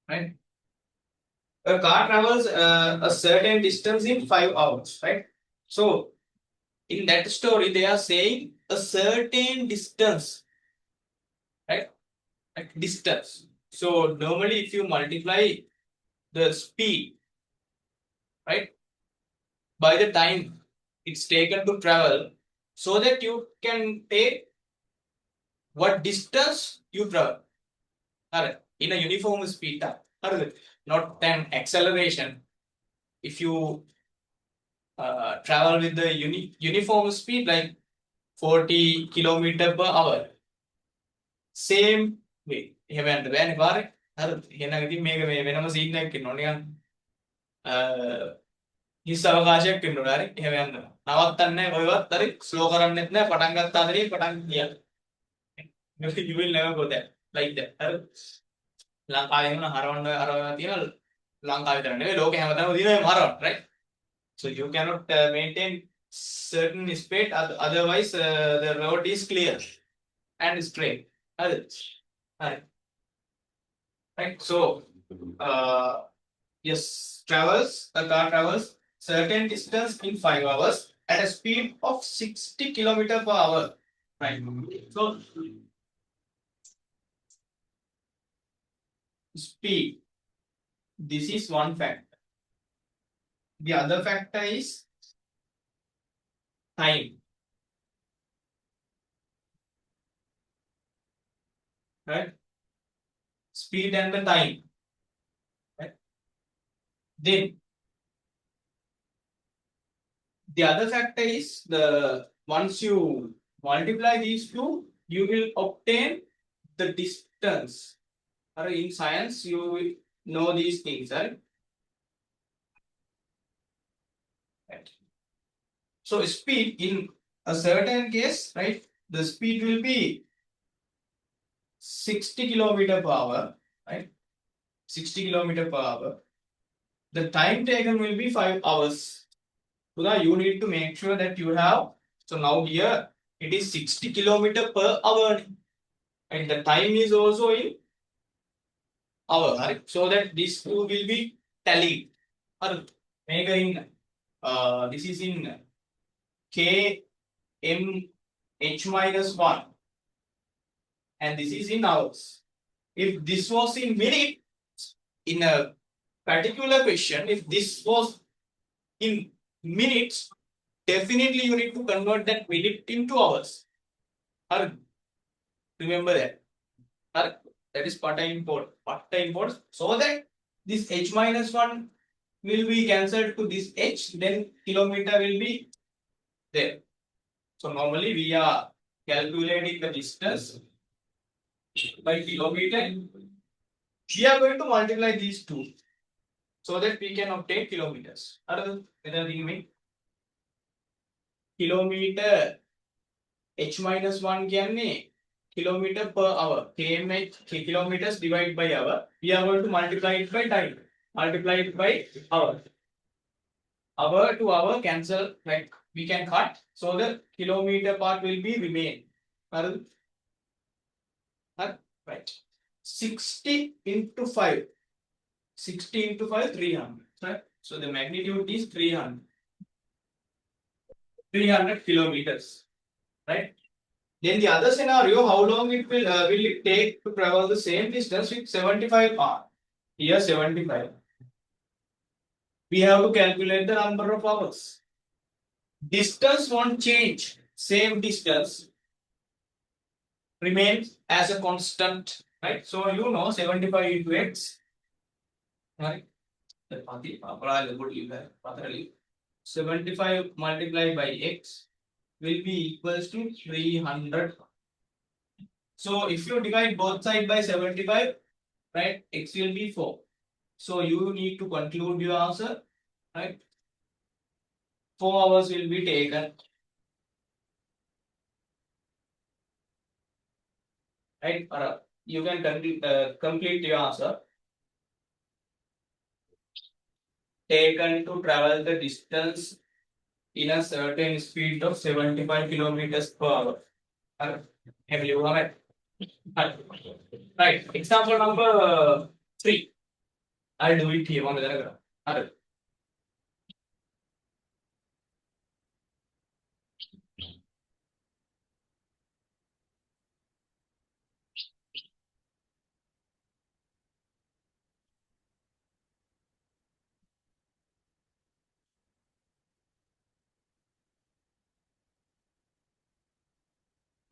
Right? A car travels a certain distance in 5 hours, right? So in that story, they are saying a certain distance, right? Like distance. So normally, if you multiply the speed, right, by the time it's taken to travel, so that you can take what distance you travel. In a uniform speed, not an acceleration. If you travel with the uniform speed like 40 kilometer per hour, same way. එහෙම යන්න බෑනේ පාරේ. හරිද? එහෙනම් ඉතින් මේක මේ වෙනම සීන් එකක් එන්න ඕනේ නිකන්. හිස් අවකාශයක් වෙන්න ඕනේ. හරි. එහෙම යන්න. නවත්තන්නේ නැහැ කොහෙවත්. හරි. ස්ලෝ කරන්නෙත් නැහැ. පටන් ගත්ත අතරේ පටන් ගියා. You will never go there like that. හරි. ලංකාවේ වුණා හරවන්න තියෙන ලංකාවේ විතර නෙවෙයි ලෝකේ හැමතැනම තියෙන හරවන්න. Right. So you cannot maintain certain speed, otherwise the road is clear and straight. Right. So yes, the car travels certain distance in 5 hours at a speed of 60 kilometer per hour. Right. So speed, this is one factor. The other factor is time. Right. Speed and the time. Right. Then the other factor is once you multiply these two, you will obtain the distance. Or in science, you will know these things, right? Right. So speed in a certain case, right? The speed will be 60 kilometer per hour, right? 60 kilometer per hour. The time taken will be 5 hours. So now you need to make sure that you have. So now here it is 60 kilometer per hour, and the time is also in hour, right? So that these two will be tallied. Or make in this is in kmh minus 1, and this is in hours. If this was in minutes, in a particular question, if this was in minutes, definitely you need to convert that minute into hours. Remember that. That is part time import. So that this h minus 1 will be cancelled to this h, then kilometer will be there. So normally we are calculating the distance by kilometer. We are going to multiply these two so that we can obtain kilometers. Kilometer h minus 1 කියන්නේ kilometer per hour. kmh kilometers divided by hour. We are going to multiply it by time. Multiply it by hour. Hour to hour cancel, like we can cut. So the kilometer part will be remain. Right. 60 into 5. 60 into 5, 300. Right? So the magnitude is 300. 300 kilometers. Right? Then the other scenario, how long it will it take to travel the same distance with 75 hours? Here 75. We have to calculate the number of hours. Distance won't change. Same distance remains as a constant, right? So you know 75 into x, right? 75 multiplied by x will be equals to 300. So if you divide both sides by 75, right, x will be 4. So you need to conclude your answer, right? 4 hours will be taken. Right? You can complete your answer. Taken to travel the distance in a certain speed of 75 kilometers per hour. Right. Example number 3. I'll do it here.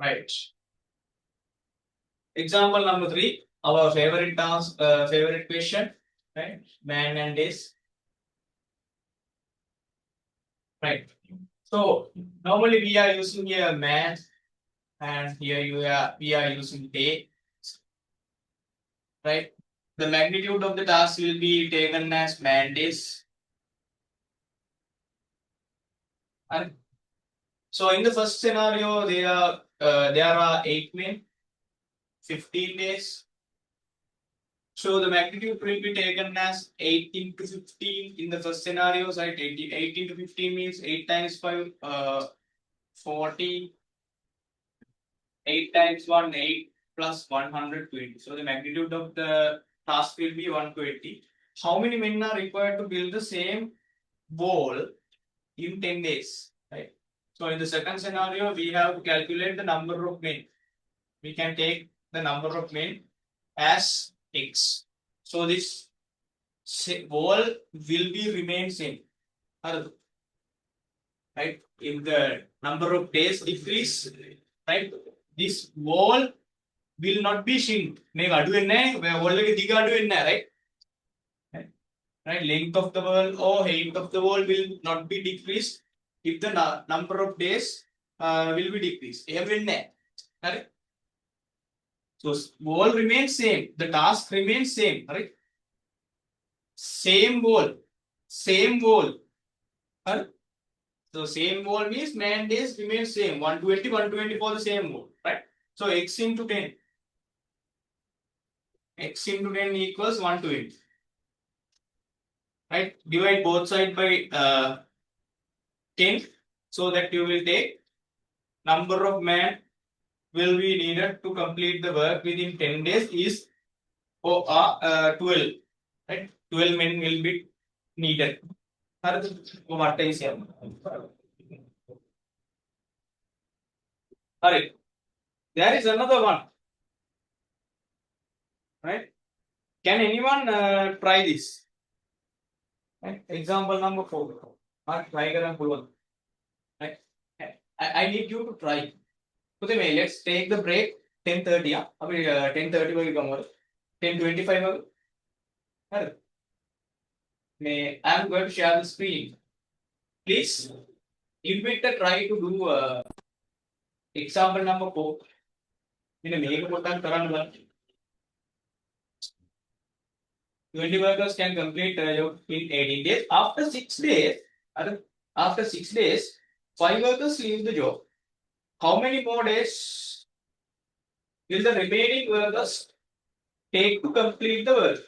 Right. Example number 3, our favorite task, favorite question, right? Man and days. Right. So normally we are using here man, and here we are using day. Right. The magnitude of the task will be taken as man days. And so in the first scenario, there are 8 men, 15 days. So the magnitude will be taken as 18 to 15 in the first scenario, right? 18 to 15 means 8 times 5, 40. 8 times 1, 8 plus 120. So the magnitude of the task will be 120. How many men are required to build the same wall in 10 days? Right. So in the second scenario, we have to calculate the number of men. We can take the number of men as x. So this wall will be remain same. Right? If the number of days decrease, right? This wall will not be shrink. Make adu enne, wall ke diga adu enne, right? Right? Length of the wall or height of the wall will not be decreased if the number of days will be decreased. Right? So wall remains same. The task remains same. Right? Same wall. Same wall. Right? So same wall means man days remain same. 120, 120 for the same wall. Right? So x into 10. X into 10 equals 120. Right? Divide both sides by 10 so that you will take number of man will be needed to complete the work within 10 days is 12. Right? 12 men will be needed. Alright. There is another one. Right? Can anyone try this? Right? Example number 4. Right? I need you to try. Okay, let's take the break 10:30. 10:30 will come. 10:25. I am going to share the screen. Please give it a try to do example number 4. In a make 20 workers can complete in 18 days. After 6 days, 5 workers leave the job. How many more days will the remaining workers take to complete the work?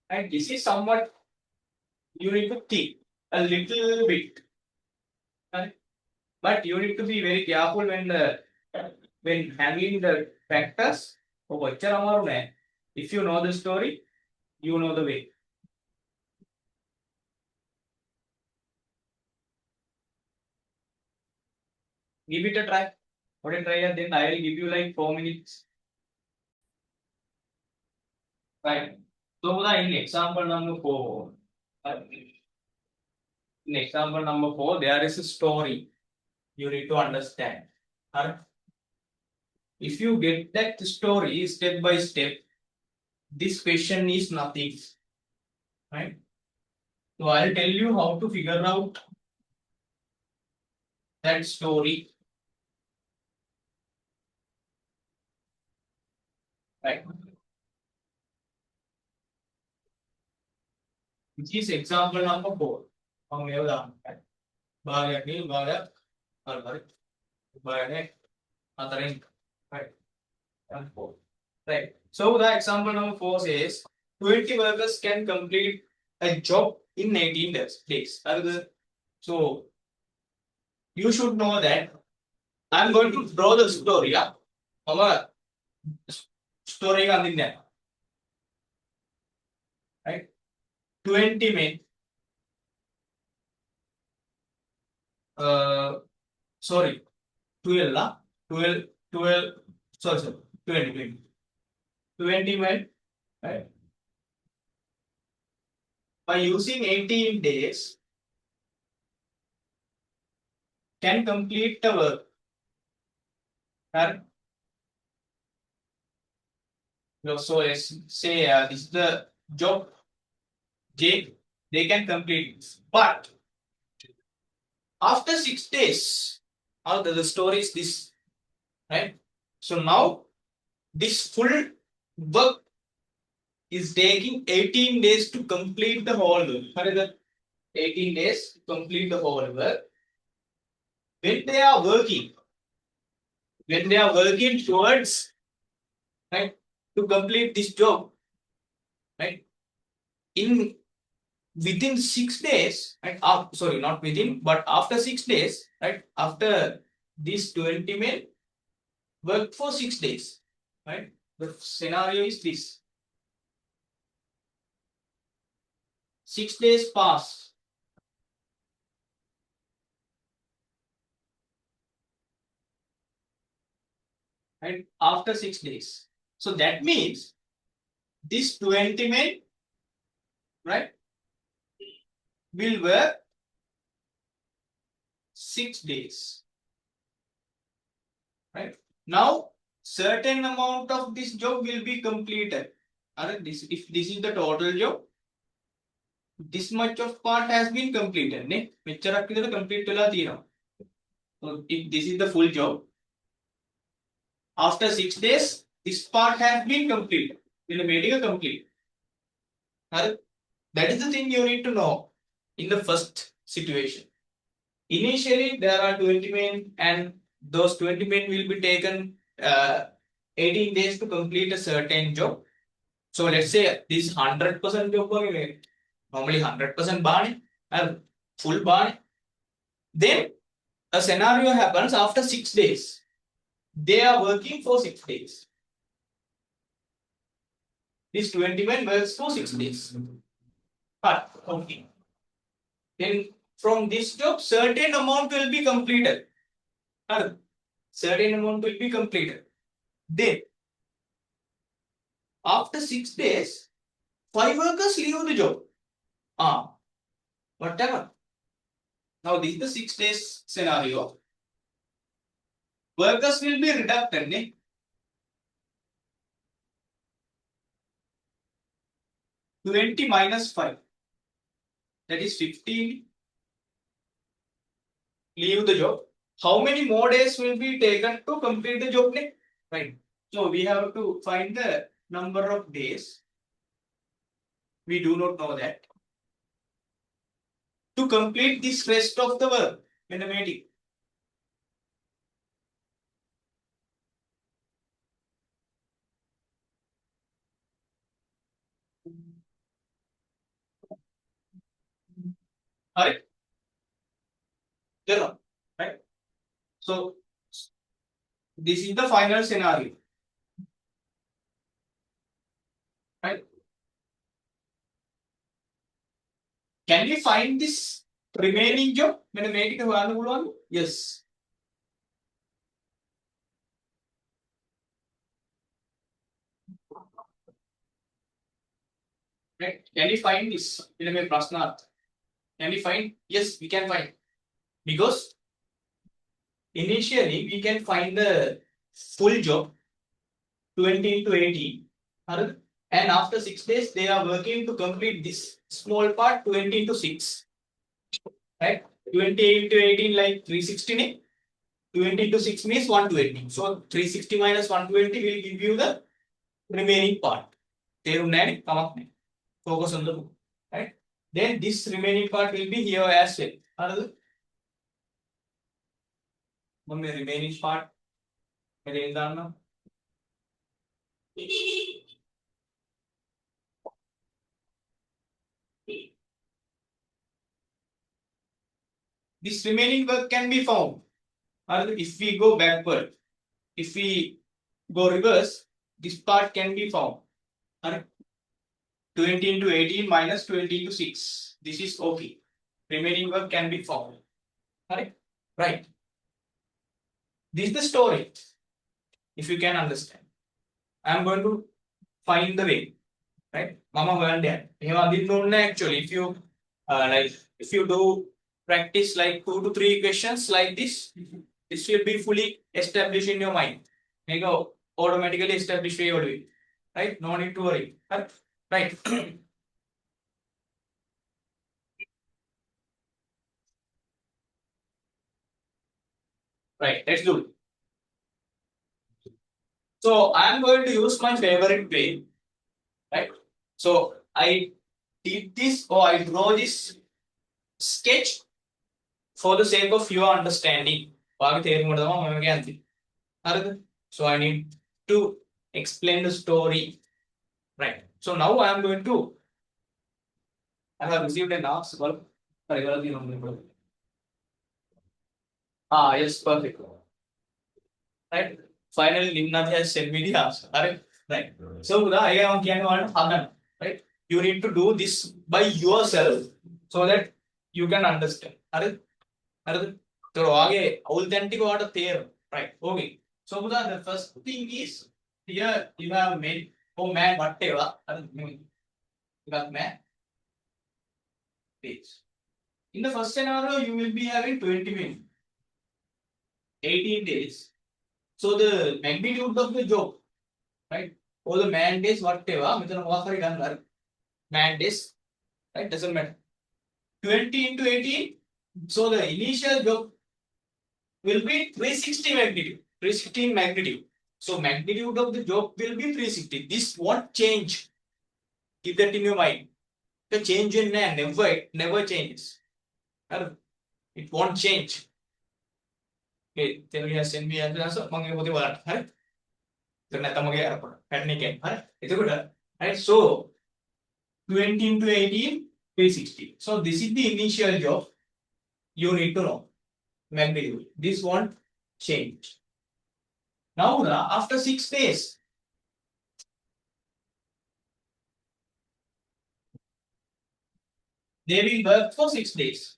And this is somewhat you need to think a little bit. Right? But you need to be very careful when handling the factors. If you know the story, you know the way. Give it a try. What a try, and then I will give you like 4 minutes. Right. So in example number 4, there is a story you need to understand. If you get that story step by step, this question is nothing. Right? So I'll tell you how to figure out that story. Right. Which is example number 4. Right. So the example number 4 says 20 workers can complete a job in 18 days. So you should know that I'm going to draw the story. Yeah? Story right? 20 men. Sorry, 12. 12. Sorry. 20 men. Right? By using 18 days, can complete the work. Right? So let's say this is the job J, they can complete this. But after 6 days, the story is this, right? So now this full work is taking 18 days to complete the whole work. 18 days to complete the whole work. When they are working towards, right, to complete this job, right, in within 6 days, right, sorry, not within, but after 6 days, right, after these 20 men work for 6 days, right, the scenario is this: 6 days pass, right, after 6 days. So that means this 20 men, right, will work 6 days, right? Now, certain amount of this job will be completed. If this is the total job, this much of part has been completed. මෙච්චරක් විතර complete වෙලා තියෙනවා. So if this is the full job, after 6 days, this part has been completed. Will make it complete. That is the thing you need to know in the first situation. Initially, there are 20 men, and those 20 men will be taken 18 days to complete a certain job. So let's say this 100% job, normally 100% barney, full barney. Then a scenario happens after 6 days. They are working for 6 days. This 20 men works for 6 days. But okay. Then from this job, certain amount will be completed. Certain amount will be completed. Then, after 6 days, 5 workers leave the job. Whatever. Now, this is the 6 days scenario. Workers will be reducted. 20 minus 5. That is 15. Leave the job. How many more days will be taken to complete the job? Right. So we have to find the number of days. We do not know that. To complete this rest of the work, mathematic. Alright. Right. So this is the final scenario. Right. Can we find this remaining job? Yes. Right. Can we find this? Can we find? Yes, we can find. Because initially we can find the full job 20 into 18. And after 6 days, they are working to complete this small part 20 into 6. Right? 20 into 18 like 360. 20 into 6 means 120. So 360 minus 120 will give you the remaining part. Focus on the book. Right? Then this remaining part will be here as well. Remaining part. This remaining work can be found. If we go backward, if we go reverse, this part can be found. 20 into 18 minus 20 into 6. This is okay. Remaining work can be found. Right. This is the story. If you can understand. I am going to find the way. Right? Mama actually, if you if you do practice like 2 to 3 questions like this, this will be fully established in your mind. Make automatically established way. Right? No need to worry. Right. Right, let's do it. So I am going to use my favorite way. Right? So I did this, or I draw this sketch for the sake of your understanding. So I need to explain the story. Right. So now I am going to. I have received an ask. Yes, perfect. Right. Finally, Nimnath has sent me the answer. Right. So I am right. You need to do this by yourself so that you can understand. So authentic order there. Right. Okay. So the first thing is here you have made man whatever. You have man page. In the first scenario, you will be having 20 minutes, 18 days. So the magnitude of the job, right? Or the man days, whatever, man days, right? Doesn't matter. 20 into 18. So the initial job will be 360 magnitude. 360 magnitude. So magnitude of the job will be 360. This won't change. Keep that in your mind. The change in never changes. It won't change. Okay, then we have sent me an answer. Right? So 20 into 18, 360. So this is the initial job. You need to know magnitude. This won't change. Now after 6 days, they will work for 6 days.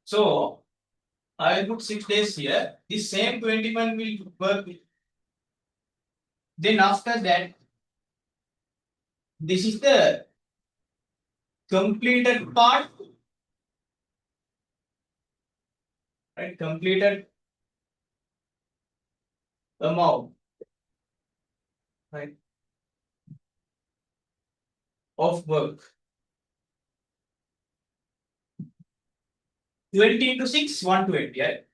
So I will put 6 days here. This same 21 will work. Then after that, this is the completed part. Right? Completed amount. Right? Of work. 20 into 6, 120. Right?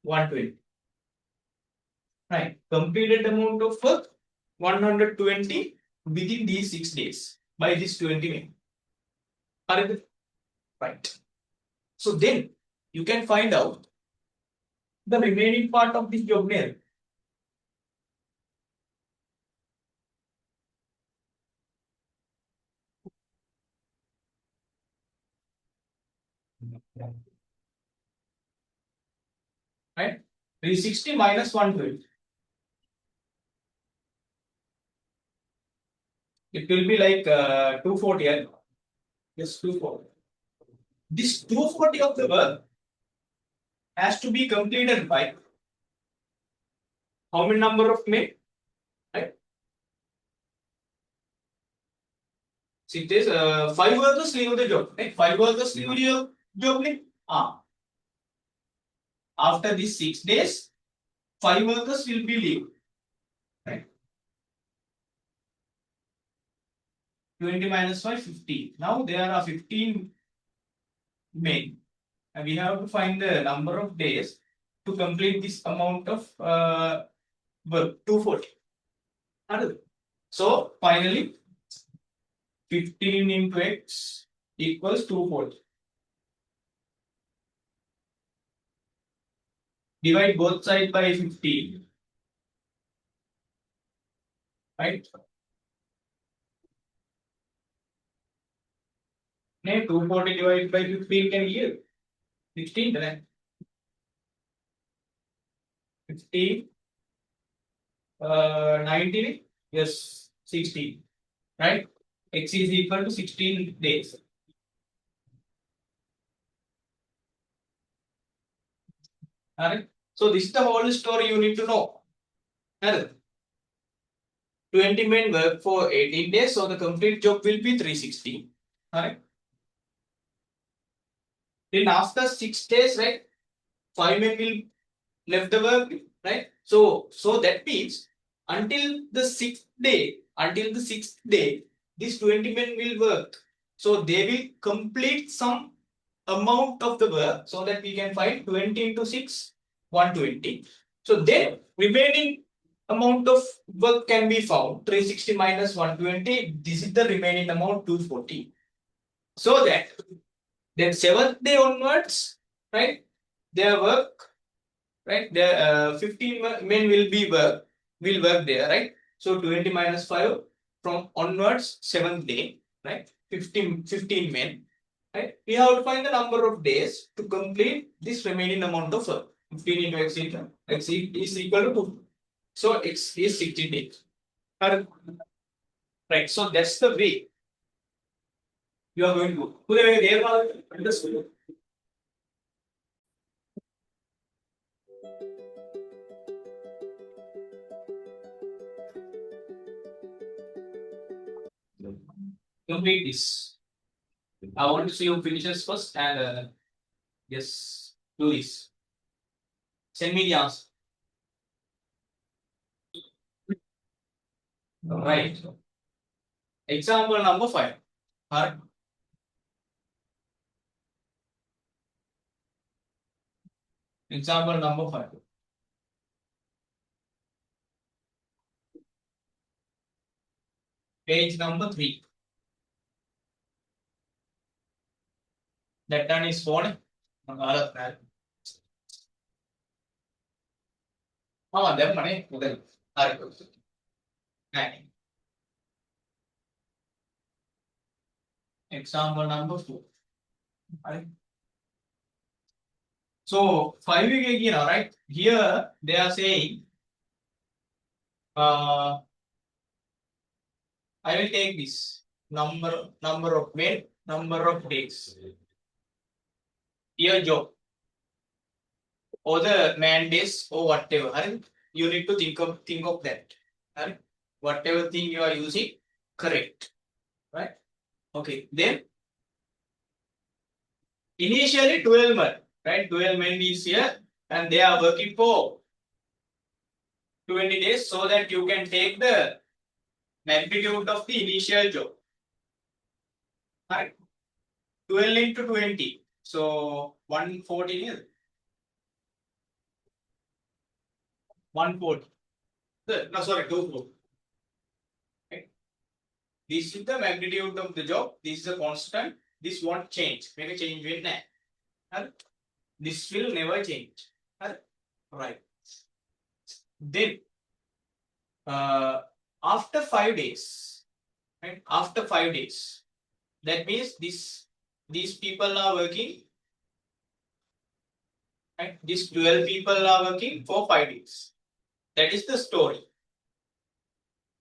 120. Right. Completed amount of work 120 within these 6 days by this 20 minutes. Right. So then you can find out the remaining part of this job nail. Right? 360 minus 120. It will be like 240. Yes, 240. This 240 of the work has to be completed by how many number of men? Right? See, it is 5 workers leave the job. Right? 5 workers leave your job. After these 6 days, 5 workers will be leave. Right? 20 minus 5, 15. Now there are 15 men. And we have to find the number of days to complete this amount of work, 240. So finally, 15 into x equals 240. Divide both sides by 15. Right? 240 divided by 15 can give 16. 15, 19, yes, 16. Right? X is equal to 16 days. Alright. So this is the whole story you need to know. 20 men work for 18 days, so the complete job will be 360. Alright. Then after 6 days, right, 5 men will left the work, right? So that means until the 6th day, these 20 men will work. So they will complete some amount of the work so that we can find 20 into 6, 120. So then remaining amount of work can be found. 360 minus 120. This is the remaining amount 240. So that then 7th day onwards, right? Their work, right? Their 15 men will work there, right? So 20 minus 5 from onwards 7th day, right? 15 men, right? We have to find the number of days to complete this remaining amount of work. 15 into x is equal to 2. So x is 60 days. Right. So that's the way you are going to. Understood. Complete this. I want to see you finish this first and yes, do this. Send me the answer. Right. Example number 5. Alright. Example number 5. Page number 3. That one is phone. Then money. Example number 4. Right. So 5 again, right? Here they are saying I will take this number of men, number of days. Your job or the man days or whatever. Right? You need to think of that. Right? Whatever thing you are using, correct. Right? Okay. Then initially 12 men, right? 12 men is here and they are working for 20 days so that you can take the magnitude of the initial job. Right? 12 into 20. So 140 is 140. No, sorry, 240. Right? This is the magnitude of the job. This is a constant. This won't change. Make a change with that. Right? This will never change. Right. Then after 5 days, right? After 5 days, that means these people are working. Right? These 12 people are working for 5 days. That is the story.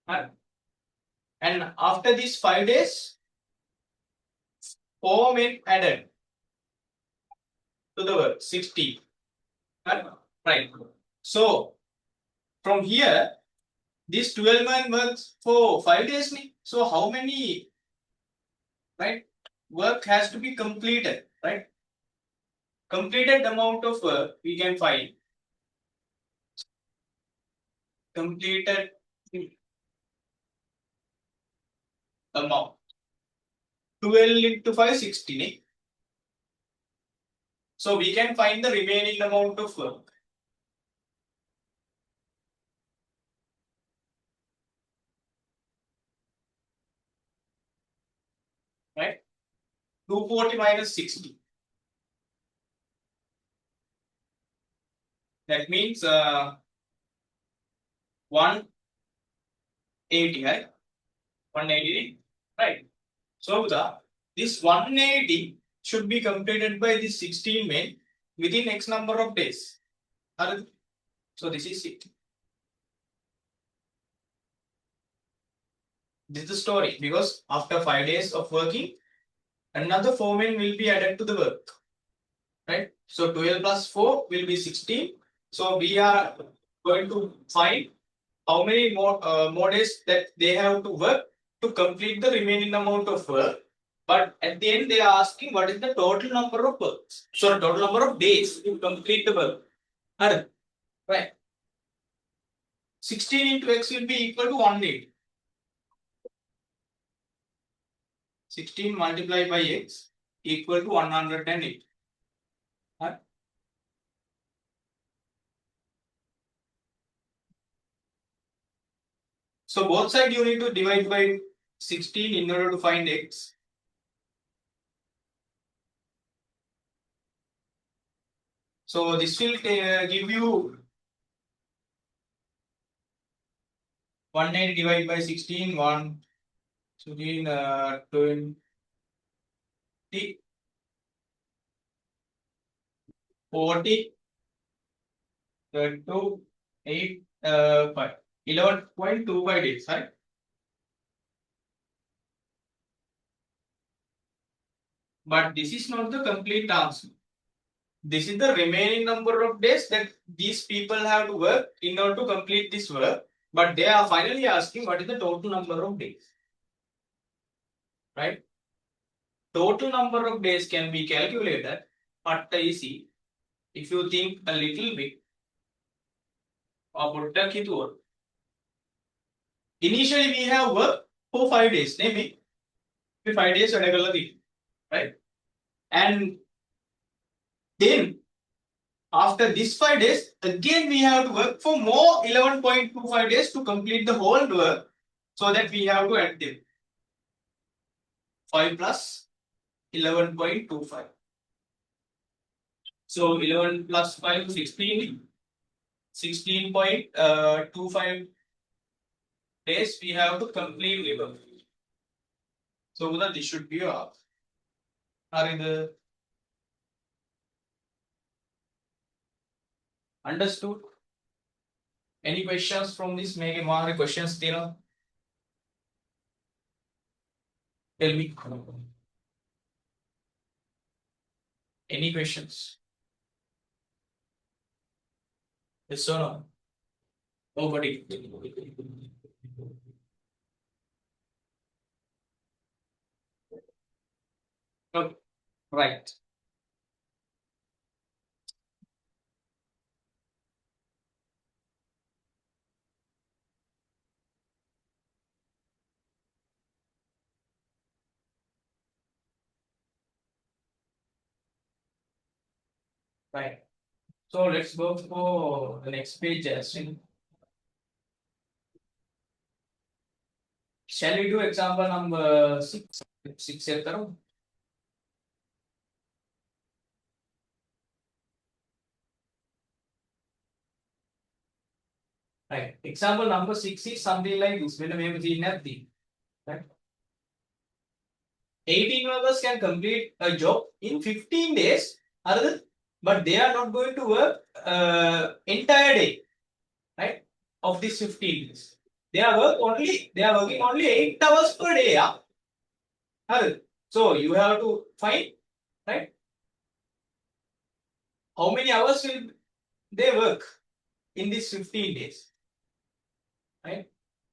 Right? And after these 5 days, 4 men added to the work, 60. Right. So from here, this 12 man works for 5 days. So how many, right? Work has to be completed, right? Completed amount of work we can find. Completed amount. 12 into 5, 60. So we can find the remaining amount of work. Right? 240 minus 60. That means 180, right? 180, right? So this 180 should be completed by these 16 men within X number of days. So this is it. This is the story because after 5 days of working, another 4 men will be added to the work. Right? So 12 plus 4 will be 16. So we are going to find how many more days that they have to work to complete the remaining amount of work. But at the end, they are asking what is the total number of works. So total number of days to complete the work. Right. 16 into x will be equal to 180. 16 multiplied by x equal to 108. Right. So both sides you need to divide by 16 in order to find x. So this will give you 180 divided by 16, 16, 20, 40, 32, 8, 5, 11.25 days, right? But this is not the complete answer. This is the remaining number of days that these people have to work in order to complete this work. But they are finally asking what is the total number of days, right? Total number of days can be calculated, but easy if you think a little bit about the work. Initially, we have worked for 5 days, maybe 5 days right? And then after this 5 days, again we have to work for more 11.25 days to complete the whole work, so that we have to add them. 5 plus 11.25. So 11 plus 5, 16. 16.25 days we have to complete labor. So this should be off. Are the understood? Any questions from this? Make more questions there. Tell me. Any questions? Yes or no? Nobody. No. Right. Right. So let's go for the next page. Shall we do example number 6? 6 right. Example number 6 is something like this. When we have seen right? 18 workers can complete a job in 15 days, but they are not going to work entire day, right? Of these 15 days. They are working only 8 hours per day. Yeah? So you have to find, right? How many hours will they work in these 15 days? Right?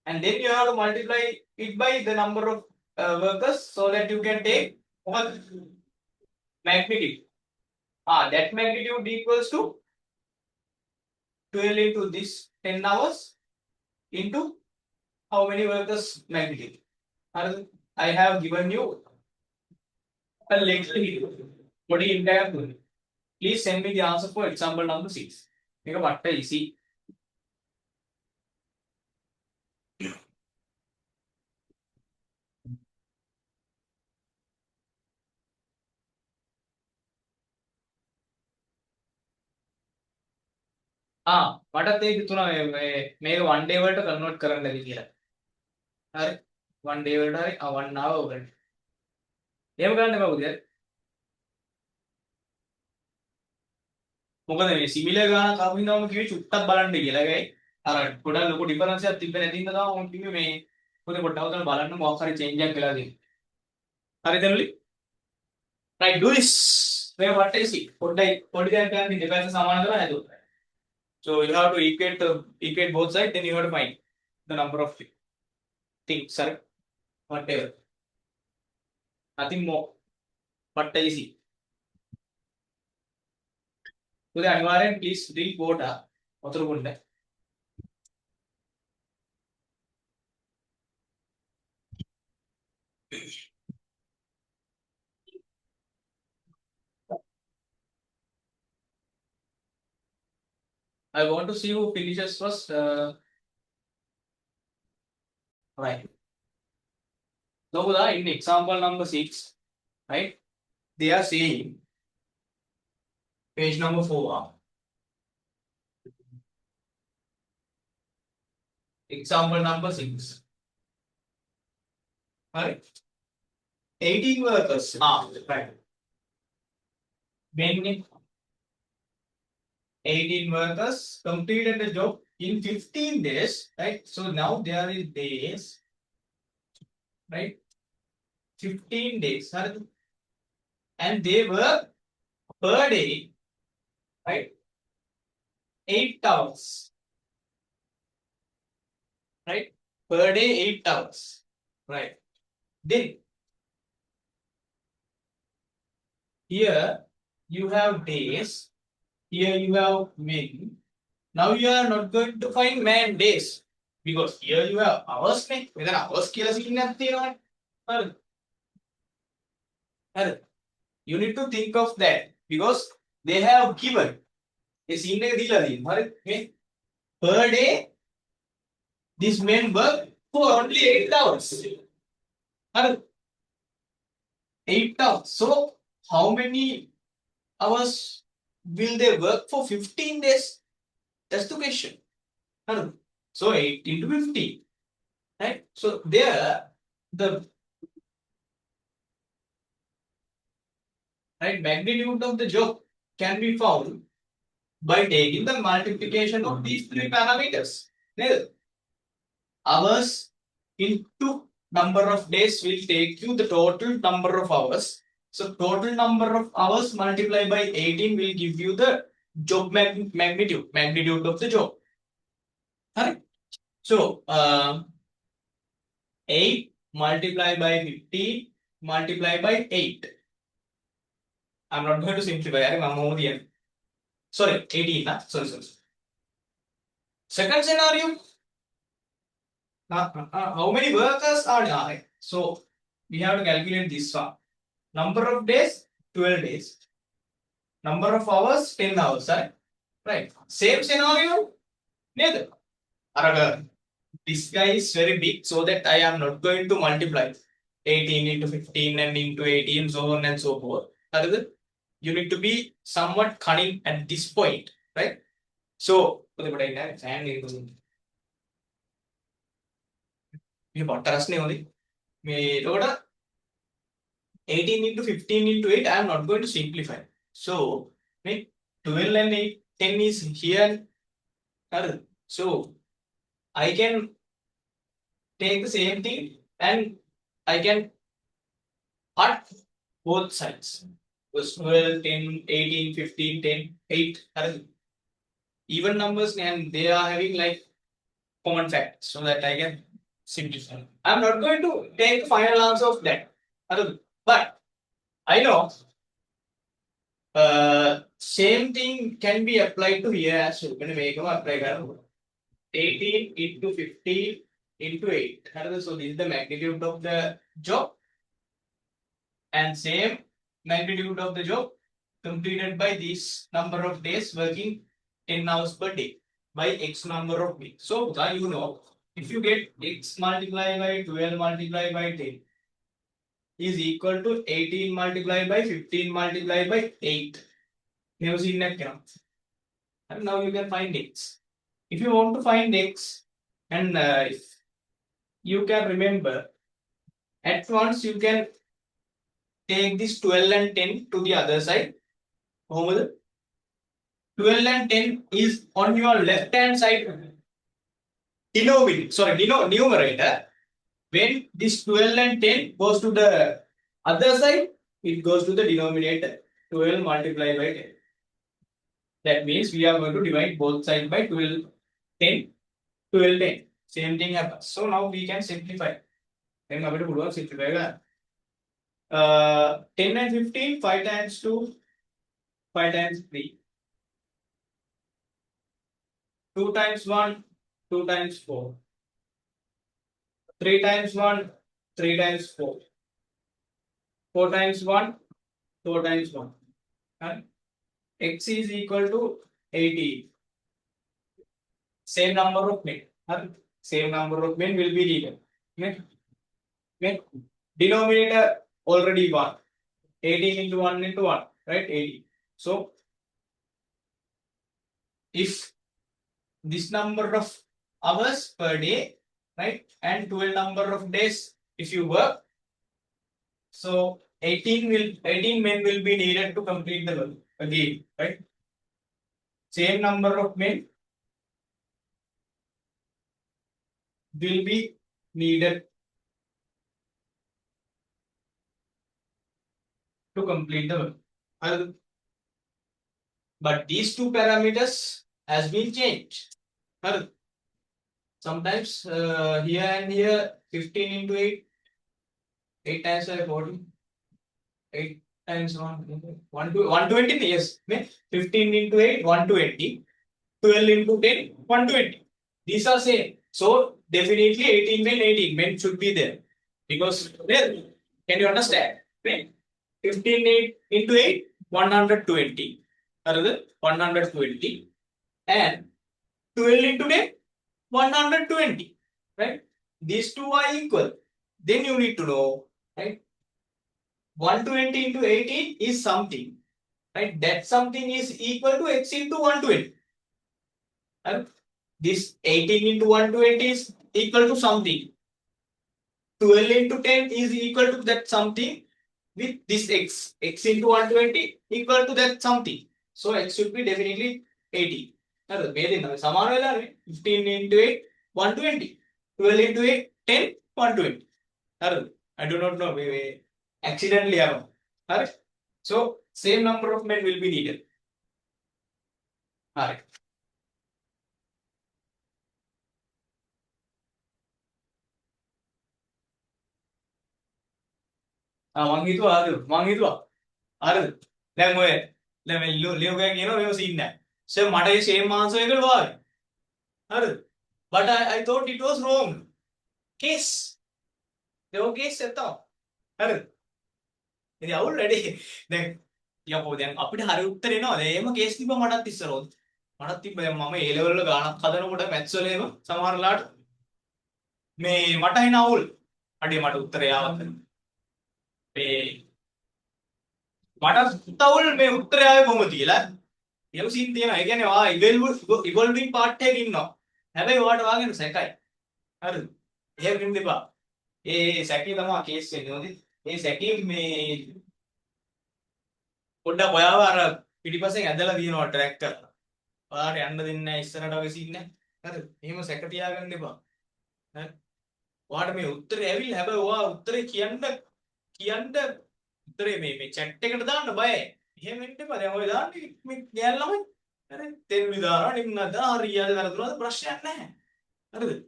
And then you have to multiply it by the number of workers, so that you can take one magnitude. That magnitude equals to 12 into this 10 hours into how many workers magnitude. I have given you a lecture. What is entire thing? Please send me the answer for example number 6. Make what easy. මටත් ඒක හිතුණා මේක 1 day වලට convert කරන්නද කියලා. හරි 1 day වලට හරි 1 hour වලට. එහෙම කරන්න එපා පුතේ. මොකද මේ සිමිලර් ගානක් ආපු හින්දාම කිව්වේ චුට්ටක් බලන්න කියලා. ඒකයි අර පොඩක් ලොකු ඩිෆරන්ස් එකක් තිබ්බ නැති හින්දා තමයි මම කිව්වේ මේ පොතේ පොඩ්ඩක් උතන බලන්න මොකක් හරි චේන්ජ් එකක් වෙලා තියෙනවා. හරිද එනලි? right, do this. මේ what is it? පොඩි දැන් ගන්න දෙපැත්ත සමාන කරලා හැදුවා. So you have to equate both sides, then you have to find the number of things, sir. Whatever. Nothing more. But easy. So the environment, please drink water. I want to see who finishes first. Right. So in example number 6, right? They are saying page number 4. Example number 6. Right? 18 workers. Right. When 18 workers completed the job in 15 days, right? So now there is days, right? 15 days, and they work per day, right? 8 hours, right? Per day, 8 hours, right? Then here you have days, here you have men. Now you are not going to find man days because here you have hours. Whether hours කියලා සිටින්නක් තියෙනවනේ. හරිද? හරිද? You need to think of that because they have given a scene එක දීලා තියෙනවා. හරිද? මේ per day this men work for only 8 hours. හරිද? 8 hours. So how many hours will they work for 15 days? That's the question. So 8 into 15. Right? So there the right magnitude of the job can be found by taking the multiplication of these three parameters. Hours into number of days will take you the total number of hours. So total number of hours multiplied by 18 will give you the job magnitude of the job. Right? So 8 multiplied by 15 multiplied by 8. I'm not going to simplify. Sorry, 18. Sorry. Second scenario. How many workers are there? So we have to calculate this one. Number of days, 12 days. Number of hours, 10 hours. Right. Same scenario. Neither. This guy is very big, so that I am not going to multiply 18 into 15 and into 18, so on and so forth. You need to be somewhat cunning at this point, right? So, මේ පොට්ටරස්නේ හොඳයි. මේ එතකොට 18 into 15 into 8 I am not going to simplify. So, මේ 12 and 8 10 is here. So, I can take the same thing and I can cut both sides. Was 12, 10, 18, 15, 10, 8. Even numbers and they are having like common factors so that I can simplify. I'm not going to take the final answer of that. But I know same thing can be applied to here as well. When we apply 18 into 15 into 8. So this is the magnitude of the job. And same magnitude of the job completed by this number of days working 10 hours per day by x number of weeks. So you know, if you get x multiplied by 12 multiplied by 10 is equal to 18 multiplied by 15 multiplied by 8. Never seen that count. And now you can find x. If you want to find x, and if you can remember, at once you can take this 12 and 10 to the other side. 12 and 10 is on your left hand side numerator. When this 12 and 10 goes to the other side, it goes to the denominator. 12 multiplied by 10. That means we are going to divide both sides by 12, 10, 12, 10. Same thing happens. So now we can simplify. Then we will simplify. 10 and 15, 5 times 2, 5 times 3. 2 times 1, 2 times 4. 3 times 1, 3 times 4. 4 times 1, 4 times 1. And x is equal to 18. Same number of men. Same number of men will be needed. Okay. Okay. Denominator already 1. 18 into 1 into 1, right? 80. So if this number of hours per day, right, and 12 number of days if you work, so 18 men will be needed to complete the work again, right? Same number of men will be needed to complete the work. But these two parameters has been changed. Sometimes here and here 15 into 8, 8 times 5, 40, 8 times 120, yes. 15 into 8, 120, 12 into 10, 120. These are same. So definitely 18 men should be there. Because there, can you understand? 15 into 8, 120. Another 120. And 12 into 10, 120. Right? These two are equal. Then you need to know, right? 120 into 18 is something. Right? That something is equal to x into 120. And this 18 into 120 is equal to something. 12 into 10 is equal to that something with this x. X into 120 equal to that something. So x should be definitely 80. 15 into 8, 120. 12 into 8, 10, 120. I do not know. Accidentally happen. So same number of men will be needed. Alright. මං හිතුවා හරිද දැන් ඔය දැන් මේ ලියෝගා කියනවා මේව scene නැහැ so මට ඒ same answer එක වාගේ හරිද but I thought it was wrong case there was case එක තමයි හරිද ඉතින් අවුල් වැඩි දැන් යකෝ දැන් අපිට හරි උත්තර එනවාද එහෙම case තිබ්බ මටත් ඉස්සරෝද මටත් තිබ්බ දැන් මම A level වල ගානක් හදනකොට maths වල එහෙම සමහරලාට මේ මට එන අවුල් අඩේ මට උත්තරය ආවත් මට තවල් මේ උත්තරය ආවේ කොහොමද කියලා එහෙම සීන් තියෙනවා ඒ කියන්නේ වා ඉවොල්විංగ్ පාර්ට් එකක ඉන්නවා හැබැයි ඔයාට වාගෙන සැකයි හරිද එහෙම වෙන්න එපා ඒ සැකේ තමයි කේස් වෙන්නේ හොඳයි ඒ සැකේ මේ පොඩ්ඩක් ඔයාව අර පිටිපස්සෙන් ඇදලා දිනනවා ට්‍රැක් කරලා ඔයාට යන්න දෙන්නේ නැහැ ඉස්සරහට වගේ සීන් නැහැ හරිද එහෙම සැක තියාගන්න එපා හරි ඔයාට මේ උත්තරේ ඇවිල්ලා හැබැයි ඔයා උත්තරේ කියන්න උත්තරේ මේ chat එකට දාන්න බයයි. එහෙම වෙන්න එපා. දැන් ඔය දාන්නේ මේ ගෑන් ළමයි. හරි. තෙරුවි දානවා, නිම්නක් දානවා, හරියද වැරදුනද ප්‍රශ්නයක් නැහැ. හරිද?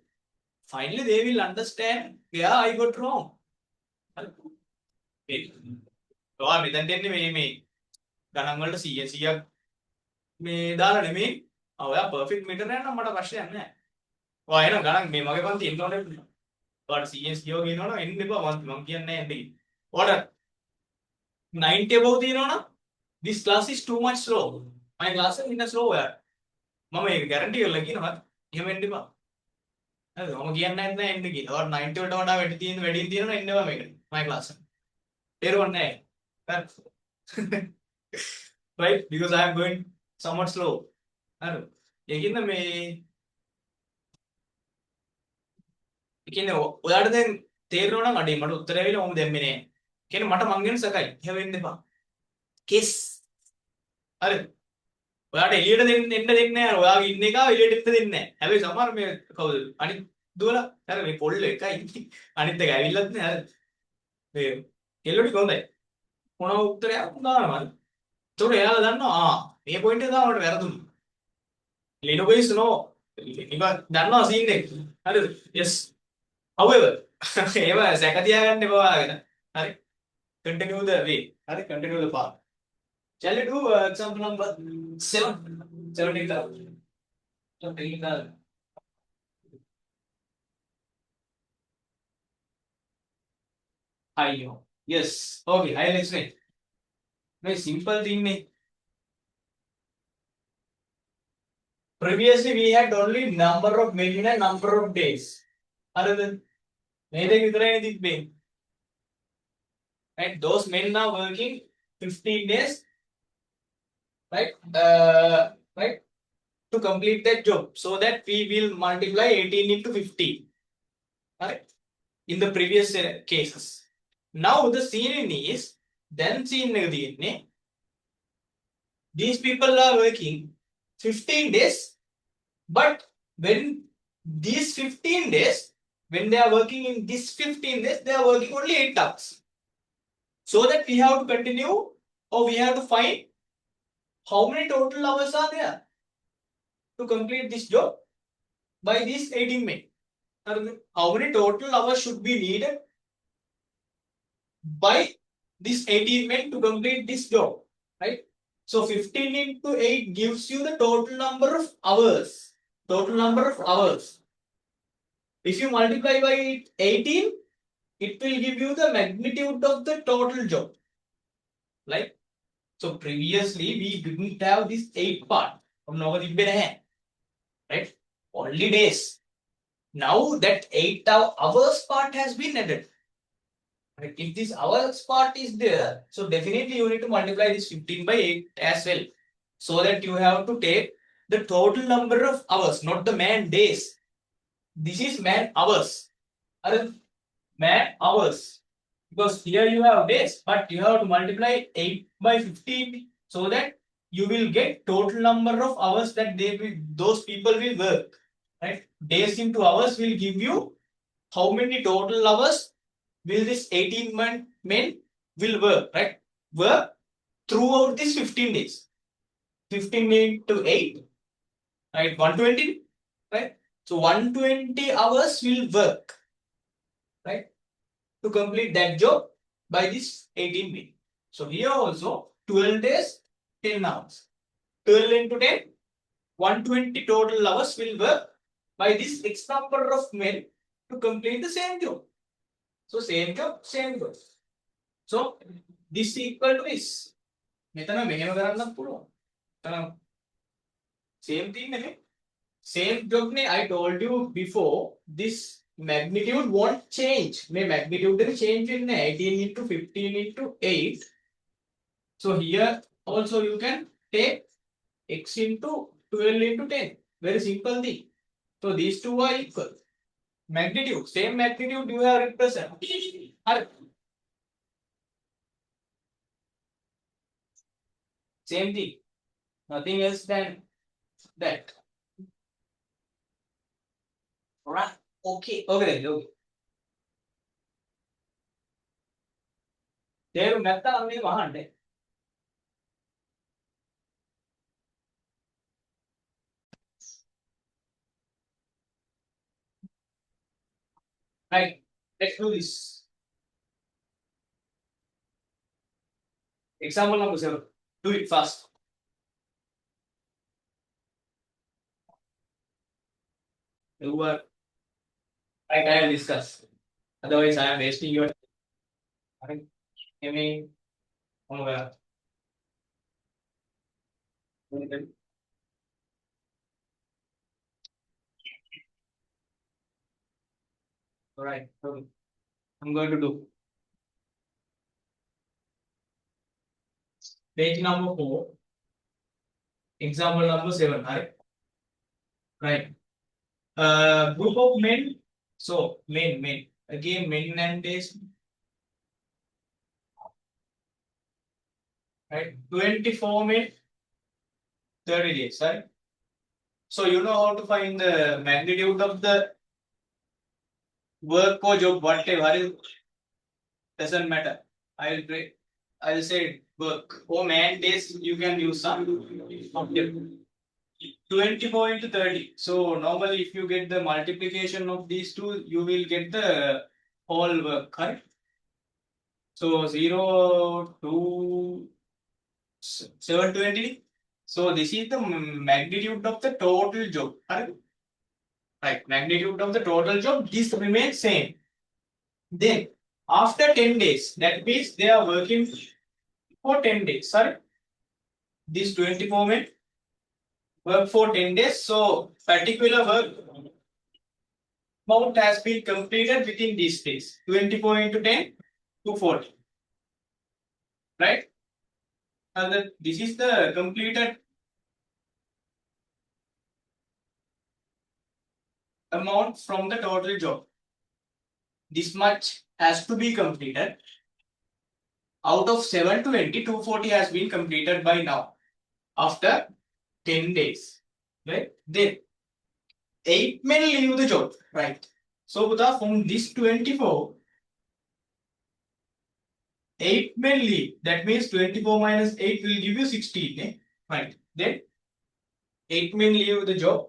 Finally they will understand where I got wrong. හරි. ඔයා මෙතෙන්ට එන්නේ මේ ගණන් වලට 100ක් මේ දාලා නෙමෙයි. ඔයා perfect meter යනවා මට ප්‍රශ්නයක් නැහැ. ඔයා එන ගණන් මේ මගේ පන්ති එන්න ඕනේ. ඔයාට 100 කියනවනම් එන්න එපා මම කියන්නේ නැහැ එන්න. ඔයාට 90 above තියෙනවනම් this class is too much slow. My class is in a slow way. මම ඒක guarantee කරලා කියනවා. එහෙම වෙන්න එපා. හරිද? මම කියන්නේ නැහැ එන්න කියලා. ඔයාට 90 වලට වඩා වැඩි තියෙනවා එන්න එපා මේකට. My class. තේරුණා නැහැ. Right? Because I am going somewhat slow. හරිද? ඒකින්ද මේ කියන්නේ ඔයාට දැන් තේරෙනවා නම් අඩේ මට උත්තර ඇවිල්ලා මම දැම්මේ නෑ. කියන්නේ මට මං ගැන සකයි. එහෙම වෙන්න එපා. කේස්. හරි. ඔයාට එළියට එන්න දෙන්නේ නෑ. ඔයාගේ ඉන්න එක එළියට එන්න දෙන්නේ නෑ. හැබැයි සමහර මේ කවුද? අනිත් දුවලා හරි මේ පොල්ල එකයි. අනිත් එක ඇවිල්ලත් නෑ. හරි. මේ කෙල්ලෝ ටික හොඳයි. මොනවා උත්තරයක් දානවා. ඒතකොට එයාලා දන්නවා මේ පොයින්ට් එක දානකොට වැරදුනා. Lenovo's no. ඉතින් දන්නවා සීන් එක. හරිද? Yes. However, ඒව සැක තියාගන්න එපා ඔයාගෙන. හරි. Continue the way. හරි, continue the path. Shall we do example number 7? 17. Ayyo. Yes. Okay, I'll explain. Very simple thing ne. Previously we had only number of men and number of days. Other than Right? Those men are working 15 days, right? Right? To complete that job. So that we will multiply 18 into 50. Right? In the previous cases. Now the scene is, then scene these people are working 15 days, but when these 15 days, when they are working in this 15 days, they are working only 8 hours. So that we have to continue, or we have to find how many total hours are there to complete this job by these 18 men. How many total hours should be needed by this 18 men to complete this job, right? So 15 into 8 gives you the total number of hours. Total number of hours. If you multiply by 18, it will give you the magnitude of the total job. Like, so previously we didn't have this 8 part of right? Only days. Now that 8 hours part has been added. Right? If this hours part is there, so definitely you need to multiply this 15 by 8 as well. So that you have to take the total number of hours, not the man days. This is man hours. Man hours. Because here you have days, but you have to multiply 8 by 15 so that you will get total number of hours that those people will work. Right? Days into hours will give you how many total hours will this 18 men will work, right? Work throughout these 15 days. 15 into 8, right? 120, right? So 120 hours will work, right? To complete that job by this 18 men. So here also 12 days, 10 hours. 12 into 10, 120 total hours will work by this X number of men to complete the same job. So same job, same job. So this equal to this. Same thing. Same job I told you before. This magnitude won't change. Magnitude will change in 18 into 15 into 8. So here also you can take x into 12 into 10. Very simple thing. So these two are equal. Magnitude, same magnitude you have represent. Same thing. Nothing else than that. Alright. Okay. Okay. තේරුම් නැත්නම් මේ වහන්න. Right. Let's do this. Example number 7. Do it fast. You are I can discuss. Otherwise, I am wasting your time. Amy, all right. So I'm going to do page number 4. Example number 7. Right. Group of men. So men. Again, men and days. Right. 24 men, 30 days. Right. So you know how to find the magnitude of the work or job, whatever. Doesn't matter. I'll say work or man days. You can use some. 24 into 30. So normally if you get the multiplication of these two, you will get the whole work, correct? So 0 to 720. So this is the magnitude of the total job, correct? Right, magnitude of the total job, this remains same. Then after 10 days, that means they are working for 10 days, sorry. This 24 men work for 10 days. So particular work amount has been completed within these days. 24 into 10, 240. Right? And then this is the completed amount from the total job. This much has to be completed. Out of 720, 240 has been completed by now. After 10 days. Right? Then 8 men leave the job. Right? So from this 24, 8 men leave. That means 24 minus 8 will give you 16. Eh? Right. Then 8 men leave the job.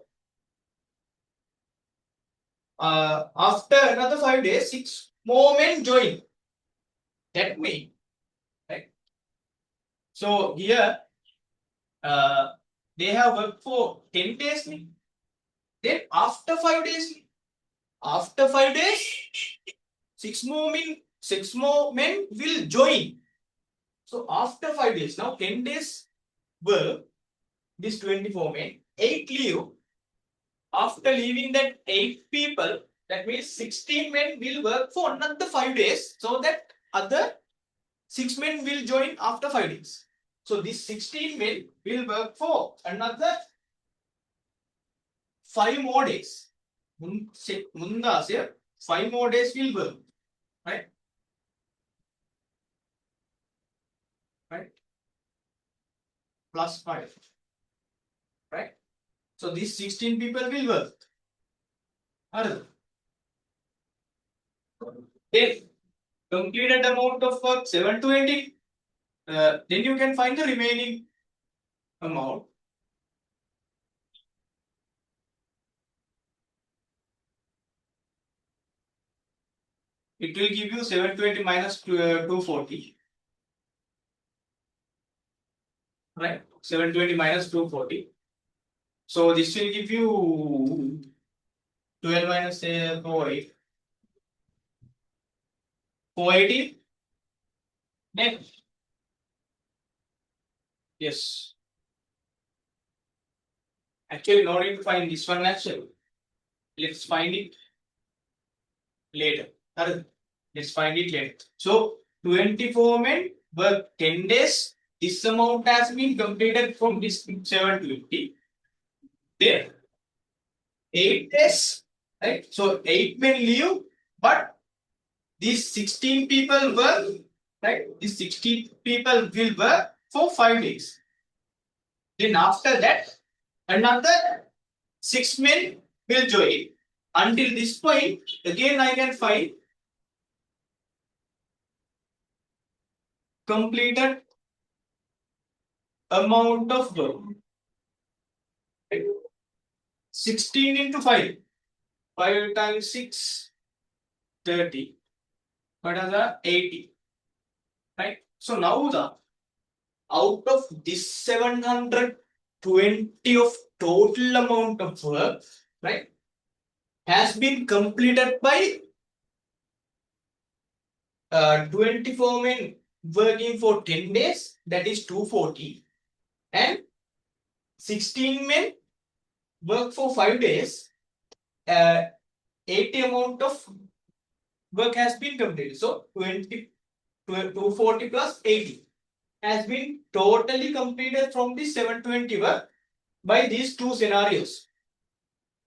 After another 5 days, 6 more men join. That means, right? So here, they have worked for 10 days. Then after 5 days, 6 more men will join. So after 5 days, now 10 days work, this 24 men, 8 leave. After leaving that 8 people, that means 16 men will work for another 5 days, so that other 6 men will join after 5 days. So this 16 men will work for another 5 more days. 5 more days will work. Right? Right? Plus 5. Right? So these 16 people will work. Then completed amount of work 720. Then you can find the remaining amount. It will give you 720 minus 240. Right? 720 minus 240. So this will give you 12 minus 480. 480. Next. Yes. Actually, no need to find this one actually. Let's find it later. Let's find it later. So 24 men work 10 days. This amount has been completed from this 720. There. 8 days. Right? So 8 men leave, but these 16 people work. Right? These 16 people will work for 5 days. Then after that, another 6 men will join. Until this point, again I can find completed amount of work. 16 into 5. 5 times 6, 30. What are the 80? Right? So now the out of this 720 of total amount of work, right, has been completed by 24 men working for 10 days, that is 240, and 16 men work for 5 days, 80 amount of work has been completed. So 240 plus 80 has been totally completed from the 720 work by these two scenarios.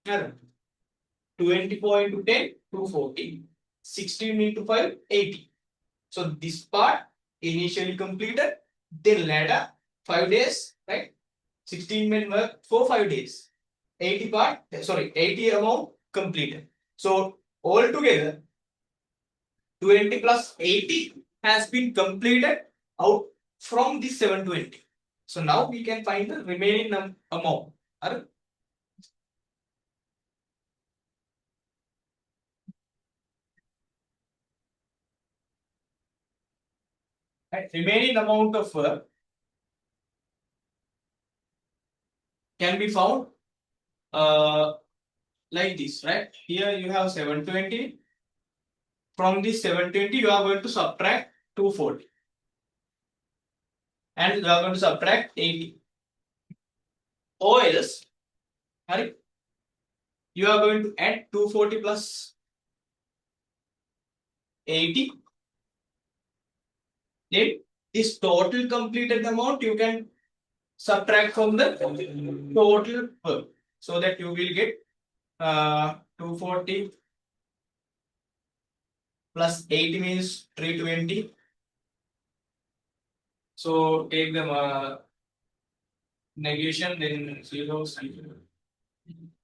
24 into 10, 240. 16 into 5, 80. So this part initially completed, then later 5 days, right? 16 men work for 5 days. 80 amount completed. So altogether 20 plus 80 has been completed out from this 720. So now we can find the remaining amount. Right? Remaining amount of work can be found like this, right? Here you have 720. From this 720, you are going to subtract 240. And you are going to subtract 80. Or else, you are going to add 240 plus 80. Then this total completed amount you can subtract from the total work, so that you will get 240 plus 80 means 320. So take the negation, then 0,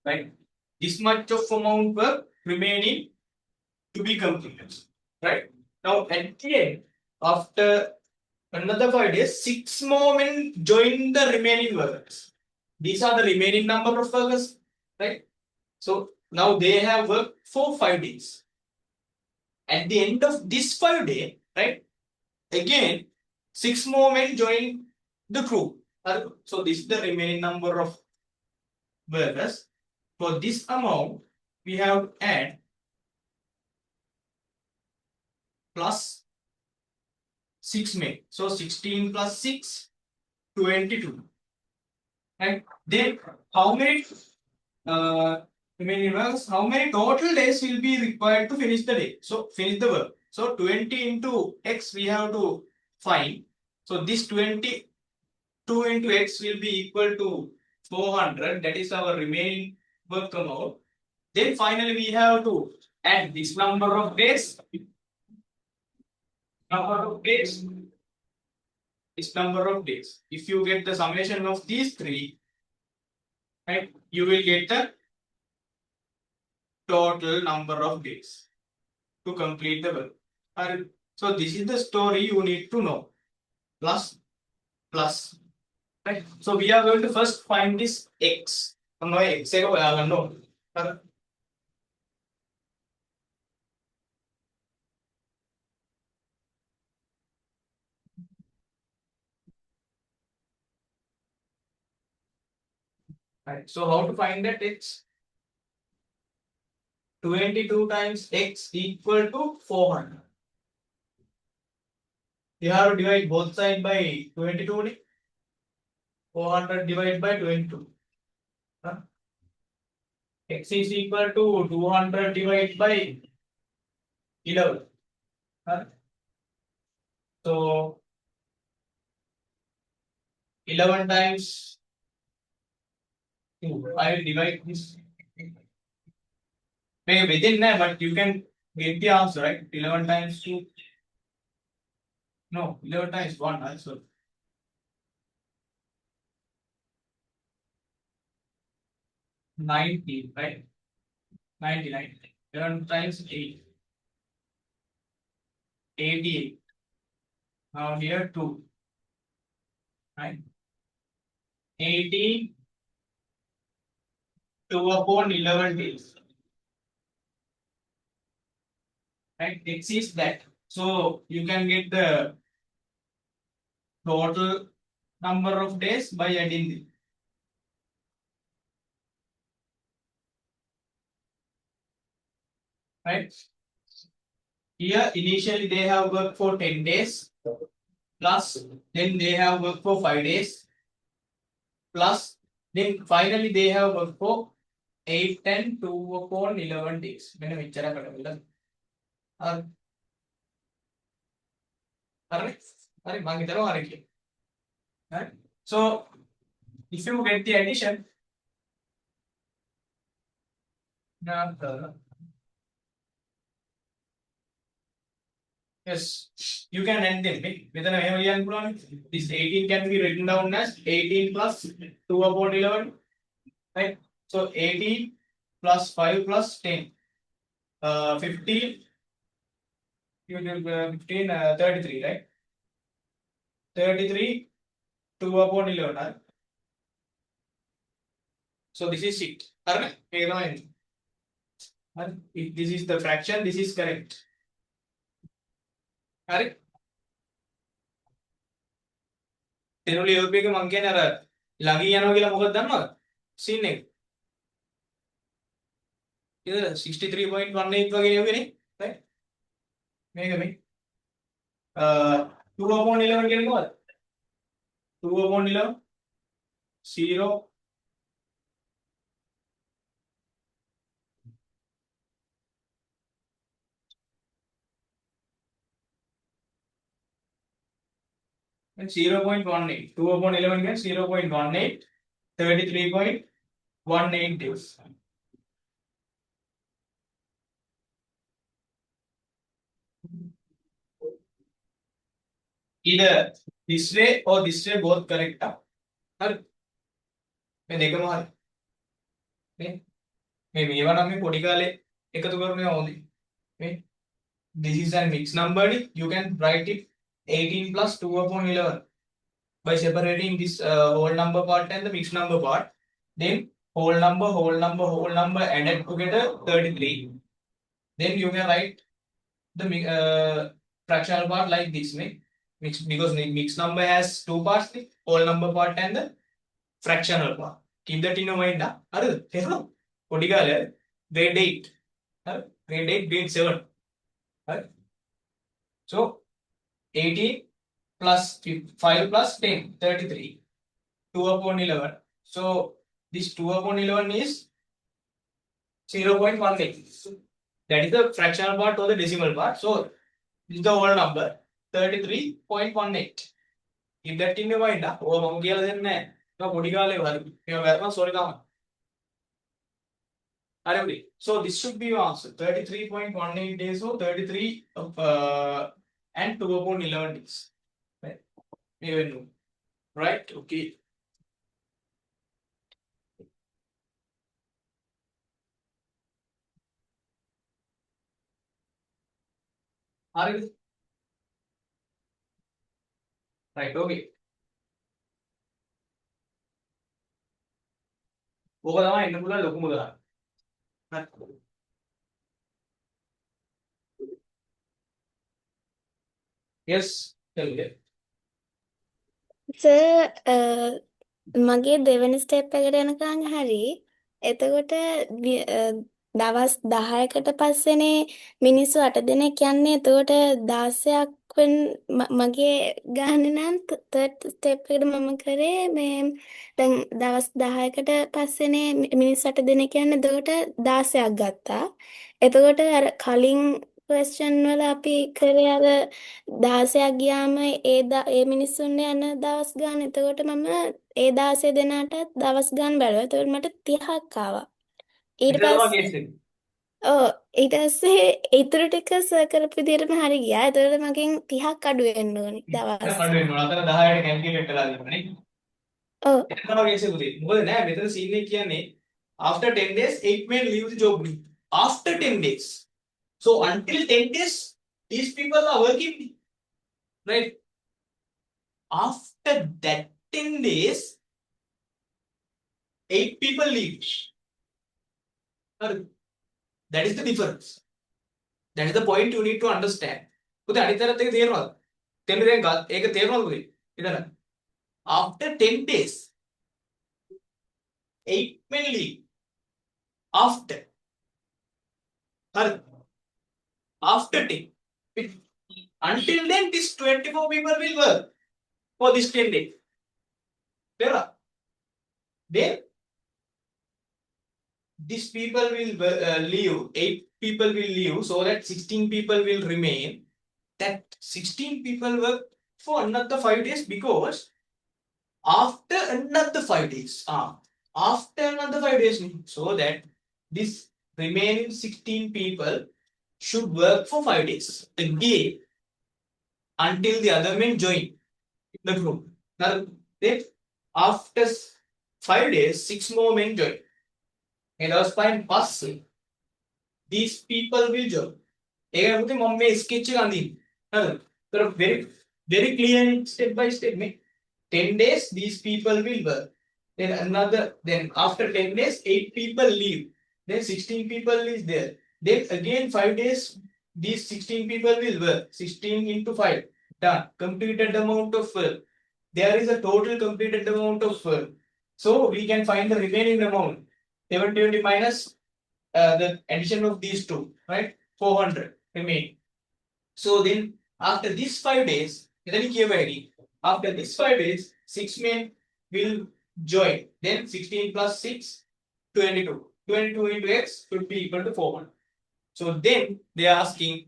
right? This much of amount work remaining to be completed, right? Now at the end, after another 5 days, 6 more men join the remaining workers. These are the remaining number of workers, right? So now they have worked for 5 days. At the end of this 5 day, right? Again, 6 more men join the crew. So this is the remaining number of workers. For this amount, we have to add plus 6 men. So 16 plus 6, 22. And then how many remaining workers, how many total days will be required to finish the day? So finish the work. So 20 into x we have to find. So this 22 into x will be equal to 400. That is our remaining work amount. Then finally we have to add this number of days. This number of days. If you get the summation of these three, right, you will get the total number of days to complete the work. So this is the story you need to know. Plus, right? So we are going to first find this x. No x. No. Right. So how to find that x? 22 times x equal to 400. You have to divide both sides by 22. 400 divided by 22. X is equal to 200 divided by 11. So 11 times 2. I will divide this. Maybe within that, but you can get the answer, right? 11 times 2. No, 11 times 1 also. 90, right? 99. 11 times 8. 88. Now here 2. Right? 80. 2 upon 11 days. Right? X is that. So you can get the total number of days by adding this. Right? Here initially they have worked for 10 days plus then they have worked for 5 days plus then finally they have worked for 8 and 2 upon 11 days. Right? So if you get the addition, yes, you can end them with an MLN. This 18 can be written down as 18 plus 2 upon 11. Right? So 18 plus 5 plus 10. 15. 15, 33, right? 33, 2 upon 11. Right? So this is it. Right? If this is the fraction, this is correct. Correct? එනොලි යෝප් එක මං කියන්නේ අර ළඟින් යනවා කියලා මොකද දන්නවද? Scene එක. ඒක 63.18 වගේ නෙවෙයිනේ. right? මේක මේ 2 upon 11 කියන්නේ මොකද? 2 upon 11 0 and 0.18. 2 upon 11 gets 0.18. 33.18 days. Either this way or this way both correct. හරි. මේ දෙකම හරි. නේ? මේ මේවා නම් මේ පොඩි කාලේ එකතු කරන්නේ ඕනේ. මේ this is a mixed number. You can write it 18 plus 2 upon 11 by separating this whole number part and the mixed number part. Then whole number added together 33. Then you can write the fractional part like this. Because mixed number has two parts, the whole number part and the fractional part. Keep that in your mind. What do you call it? Grade 8. Grade 8, grade 7. So 18 plus 5 plus 10, 33. 2 upon 11. So this 2 upon 11 is 0.18. That is the fractional part or the decimal part. So this is the whole number, 33.18. Keep that in your mind. Oh, mom කියලා දෙන්නේ නැහැ. ඒක පොඩි කාලේ හරි. මේවා වැරම sorry තමයි. හරි. So this should be your answer. 33.18 days or 33 and 2 upon 11 days. Right? Even know. Right? Okay. හරිද? Right, okay. ඕක තමයි එන්න පුළුවන් ලොකුම උදාහරණ. හරි. Yes, tell me.
සර් මගේ දෙවෙනි ස්ටෙප් එකට යනකම් හරි. එතකොට දවස් 10කට පස්සේනේ මිනිස්සු 8 දෙනෙක් යන්නේ. එතකොට 16ක් වෙන මගේ ගානේ නම් තර්ඩ් ස්ටෙප් එකට මම කරේ මේ දැන් දවස් 10කට පස්සේනේ මිනිස්සු 8 දෙනෙක් යන්නේ. එතකොට 16ක් ගත්තා. එතකොට අර කලින් question වල අපි කරේ අර 16ක් ගියාම ඒ මිනිස්සුන් යන දවස් ගන්න. එතකොට මම ඒ 16 දෙනාට දවස් ගන්න බැලුවා. එතකොට මට 30ක් ආවා. ඊට පස්සේ ඊට පස්සේ ඊටු ටික සර් කරපු විදිහටම හරි ගියා. එතකොට මගෙන් 30ක් අඩු වෙන්න ඕනි දවස්.
අඩු වෙන්න ඕන. අතන 10ට කැල්කියුලේට් කරලා දෙන්න නේ.
ඔව්.
ඒක තමයි කේස් එක උදේ. මොකද නෑ මෙතන සීන් එක කියන්නේ after 10 days 8 men leave the job. After 10 days. So until 10 days these people are working. Right? After that 10 days 8 people leave. That is the difference. That is the point you need to understand. පුතේ අනිත් අරත් එක තේරෙනවද? තේරෙන්නේ දැන් ඒක තේරෙනවද පුතේ? ඉතන. After 10 days 8 men leave. After. After 10. Until then this 24 people will work for this 10 days. Clear? Then these people will leave, 8 people will leave, so that 16 people will remain. That 16 people work for another 5 days because after another 5 days, so that this remaining 16 people should work for 5 days again until the other men join the group. Now, then after 5 days, 6 more men join. And those fine passing, these people will join. ඒක පුතේ මම මේ sketch එක අඳින්න. හරිද? very clear step by step. 10 days these people will work. Then after 10 days 8 people leave. Then 16 people is there. Then again 5 days these 16 people will work. 16 into 5 done. Completed amount of work. There is a total completed amount of work. So we can find the remaining amount. 720 minus the addition of these two, right? 400 remain. So then after these 5 days, after these 5 days, 6 men will join. Then 16 plus 6, 22. 22 into x should be equal to 400. So then they are asking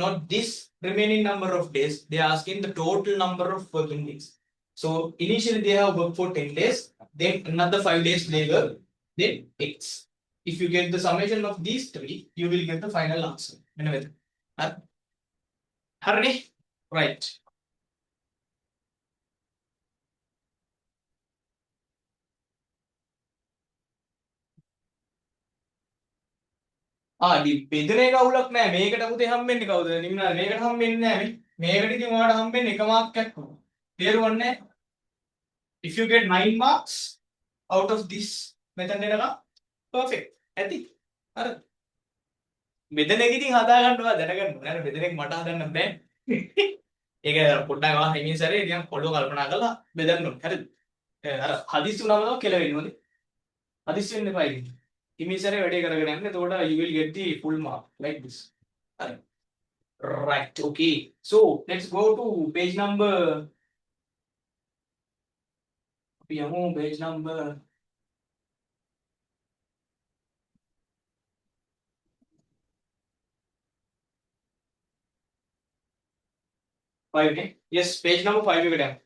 not this remaining number of days. They are asking the total number of working days. So initially they have worked for 10 days, then another 5 days later, then X. If you get the summation of these three, you will get the final answer. Hurry, right. බෙදන එක අවුලක් නෑ මේකට පුතේ හම්බෙන්නේ කවුද නිම්න මේකට හම්බෙන්නේ නෑ මේ මේකට ඉතින් ඔයාලට හම්බෙන්නේ එක මාර්ක්යක් වුණා තේරුවන්නේ if you get 9 marks out of this මෙතන එනකම් perfect ඇති හරි බෙදන එක ඉතින් හදා ගන්නවා දැනගන්න නේද බෙදන එක මට හදන්න බෑ ඒක පොඩ්ඩක් වා හිමින් සැරේ නිකන් පොඩ්ඩක් කල්පනා කරලා බෙදන්න ඕනේ හරිද අර හදිස්සි වුණාම කෙලවෙන්න ඕනේ හදිස්සි වෙන්න එපා ඉතින් හිමිසරේ වැඩේ කරගෙන යන්න එතකොට you will get the full mark like this right okay so let's go to page number page number 5 okay? Yes page number 5 එකට යන්න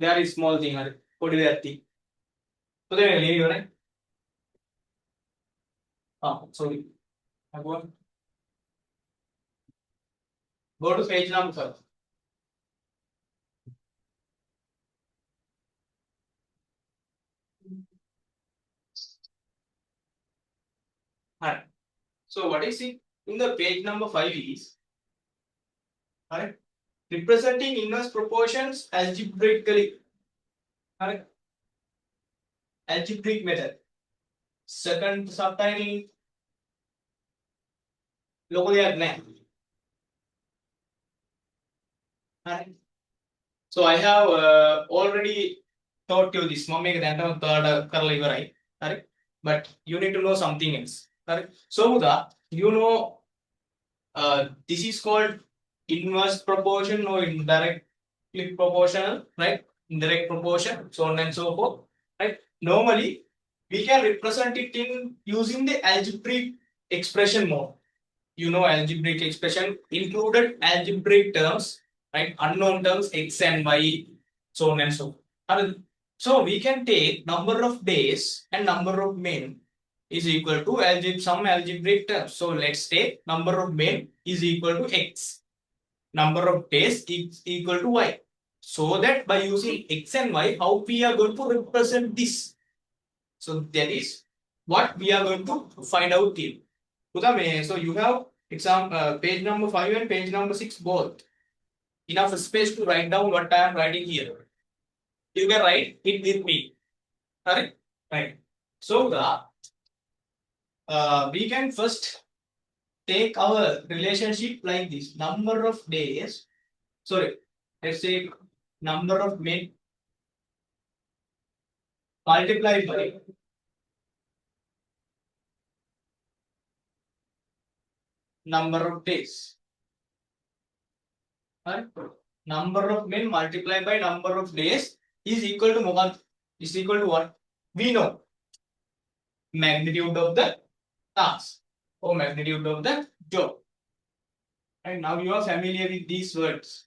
there is small thing හරි පොඩි දෙයක් තියෙයි පොතේ ලියන්න ඕනේ sorry. Go to page number 5. Alright. So what is it in the page number 5 is alright representing inverse proportions algebraically. Alright. Algebraic method. Second subtitle ලොකු දෙයක් නැහැ. Alright. So I have already taught you this. මම මේක දැන් තමයි ඔයාලට කරලා ඉවරයි. හරි. But you need to know something else. හරි. So Muda, you know this is called inverse proportion or indirectly proportional, right? Indirect proportion, so on and so forth. Right? Normally we can represent it in using the algebraic expression mode. You know algebraic expression included algebraic terms, right? Unknown terms x and y, so on and so forth. So we can take number of days and number of men is equal to some algebraic terms. So let's take number of men is equal to x, number of days is equal to y. So that by using x and y, how we are going to represent this? So that is what we are going to find out here. So you have page number 5 and page number 6 both. Enough space to write down what I am writing here. You can write it with me. Correct? Right. So we can first take our relationship like this. Number of days. Sorry. Let's say number of men multiplied by number of days. Right? Number of men multiplied by number of days is equal to what? We know magnitude of the task or magnitude of the job. And now you are familiar with these words.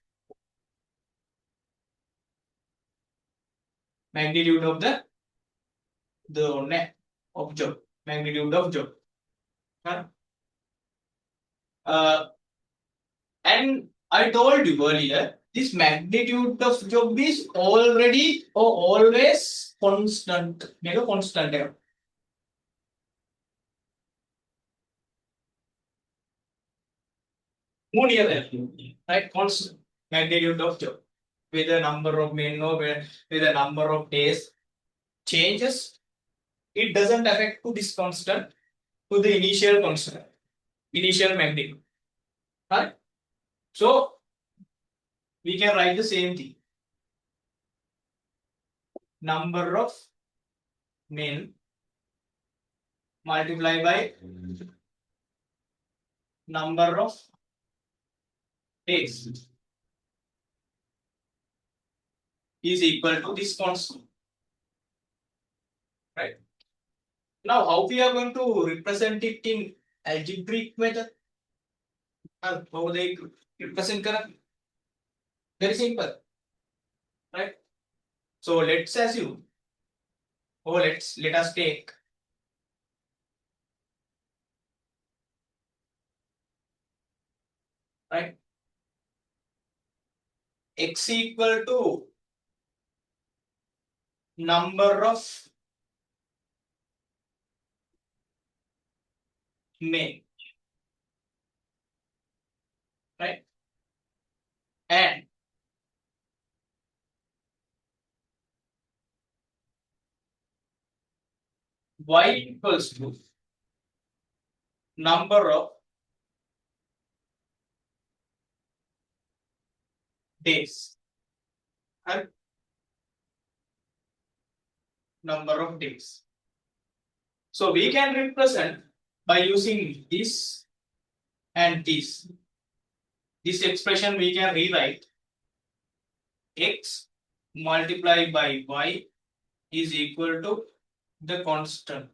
Magnitude of the job. Magnitude of job. Right? And I told you earlier, this magnitude of job is already or always constant. Make a constant error. Right? Constant magnitude of job. With the number of men or with the number of days changes, it doesn't affect to this constant, to the initial constant, initial magnitude. Right? So we can write the same thing. Number of men multiplied by number of days is equal to this constant. Right? Now how we are going to represent it in algebraic method? How they represent kara? Very simple, right? So let's assume, let us take right x equal to number of men, right? And y equals to number of days, and number of days. So we can represent by using this and this. This expression we can rewrite x multiplied by y is equal to the constant.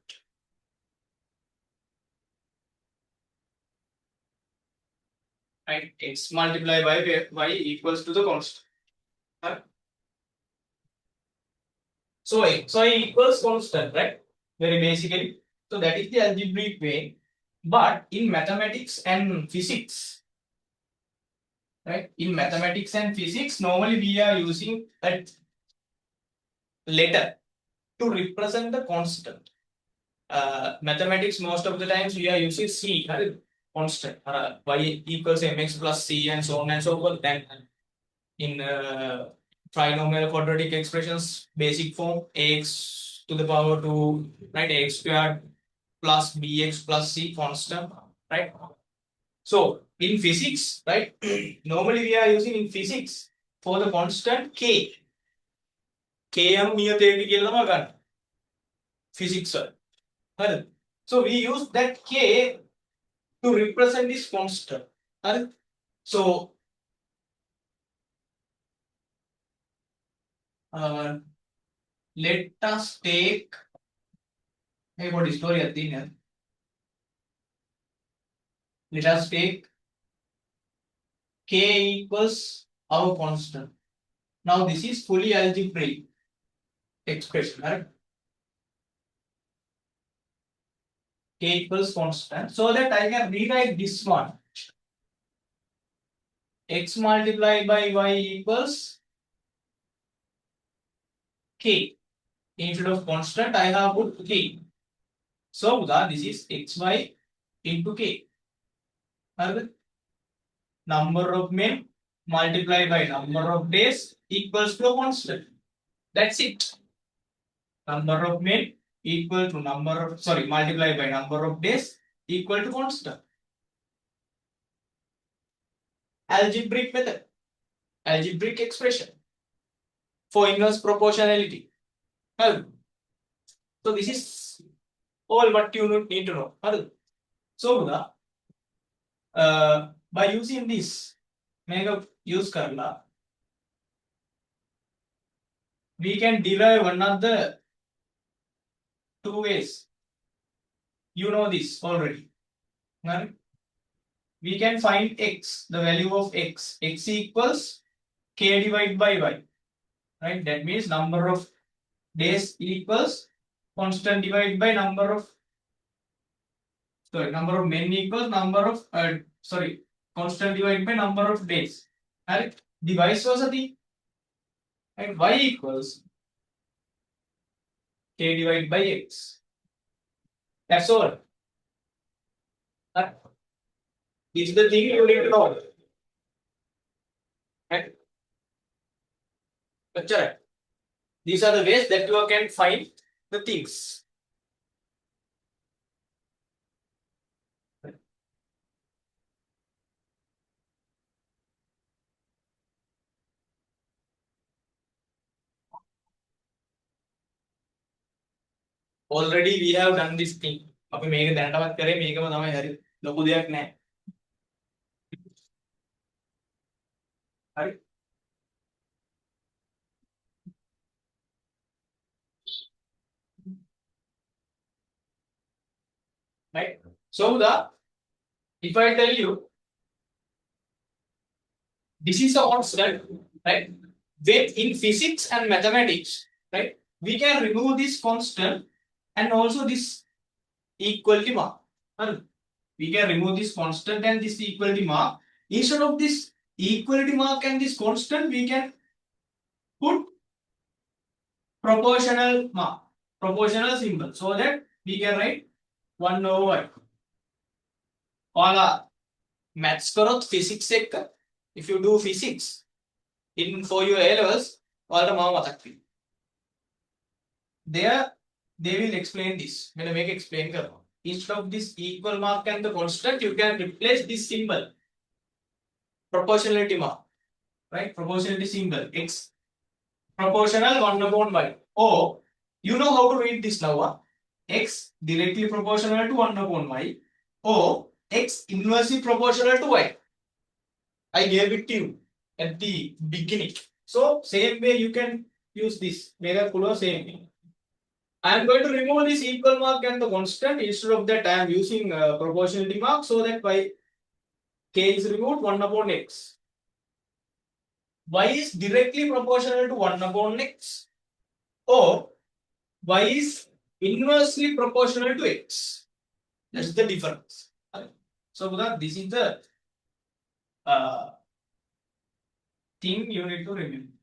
Right? X multiplied by y equals to the constant. Right? So xy equals constant, right? Very basically. So that is the algebraic way. But in mathematics and physics, right? In mathematics and physics, normally we are using a letter to represent the constant. Mathematics, most of the times we are using C, right? Constant. Y equals mx plus c and so on and so forth. Then in trinomial quadratic expressions, basic form ax to the power 2, right? Ax squared plus bx plus c constant, right? So in physics, right? Normally we are using in physics for the constant k. Km near the physics. Right? So we use that k to represent this constant. Right? So let us take what story at the end. Let us take k equals our constant. Now this is fully algebraic expression, right? K equals constant, so that I can rewrite this one. X multiplied by y equals k. Instead of constant, I have put k. So this is xy into k. Number of men multiplied by number of days equals to a constant. That's it. Number of men equal to multiplied by number of days equal to constant. Algebraic method, algebraic expression for inverse proportionality. So this is all what you need to know. So by using this, use karla, we can derive one of the two ways. You know this already. Right? We can find x, the value of x. X equals k divided by y. Right? That means number of days equals constant divided by number of men equals constant divided by number of days. Right? The vice versa thing. And y equals k divided by x. That's all. This is the thing you need to know. Right? Correct. These are the ways that you can find the things. Already we have done this thing. අපි මේක දැනටමත් කරේ මේකම තමයි හරි. ලොකු දෙයක් නෑ. හරි. Right? So if I tell you This is a constant, right? When in physics and mathematics, right, we can remove this constant and also this equality mark. And we can remove this constant and this equality mark. Instead of this equality mark and this constant, we can put proportional mark, proportional symbol, so that we can write 1 over y. Or maths karot physics ekka. If you do physics in for your A levels, all the matak. There they will explain this. When I make explain karo. Instead of this equal mark and the constant, you can replace this symbol. Proportionality mark. Right? Proportionality symbol. X proportional 1 upon y. Oh, you know how to read this now. X directly proportional to 1 upon y. Or x inversely proportional to y. I gave it to you at the beginning. So same way you can use this. Same way. I am going to remove this equal mark and the constant. Instead of that, I am using proportionality mark, so that by k is removed 1 upon x. Y is directly proportional to 1 upon x. Or y is inversely proportional to x. That's the difference. So this is the thing you need to remember.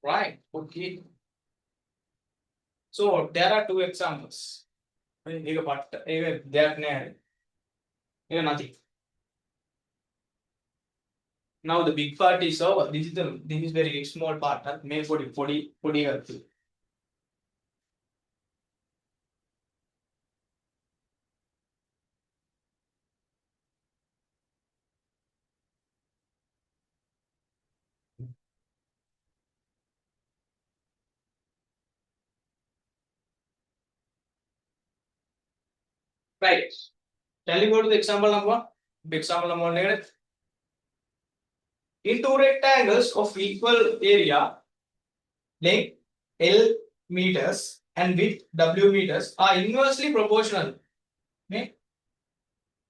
Right. Okay. So there are two examples. Nothing. Now the big part is over. This is very small part. May 40. Right. Shall we go to the example number one? Example number one. In two rectangles of equal area, length L meters and width W meters are inversely proportional. Okay?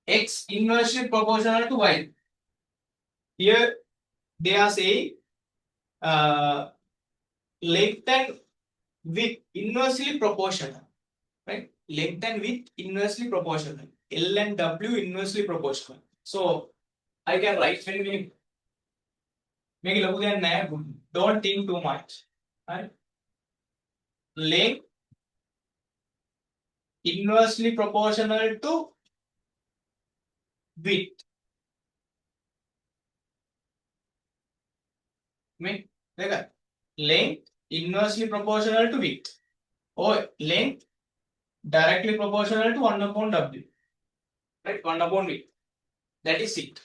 X inversely proportional to Y. Here they are saying length and width inversely proportional. Right? Length and width inversely proportional. L and W inversely proportional. So I can write when we make it don't think too much. Right? Length inversely proportional to width. Length inversely proportional to width. Or length directly proportional to 1 upon W. Right? 1 upon width. That is it.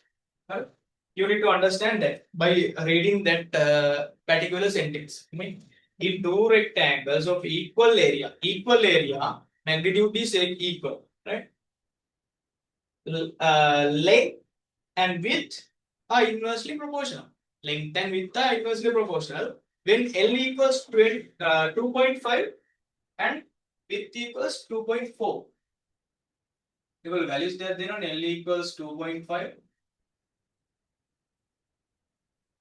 Right? You need to understand that by reading that particular sentence. If two rectangles of equal area, magnitude is equal, right? Length and width are inversely proportional. Length and width are inversely proportional. When L equals 2.5 and width equals 2.4. Equal values there then on L equals 2.5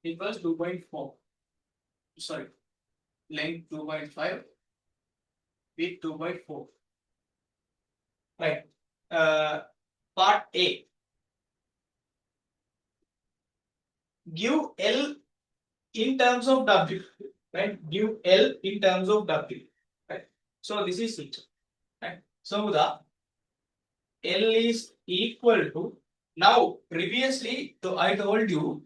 equals 2.4. Sorry, length 2.5, width 2.4. Right. Part A. Give L in terms of W. Right. Give L in terms of W. Right. So this is it. Right. So the L is equal to, now previously I told you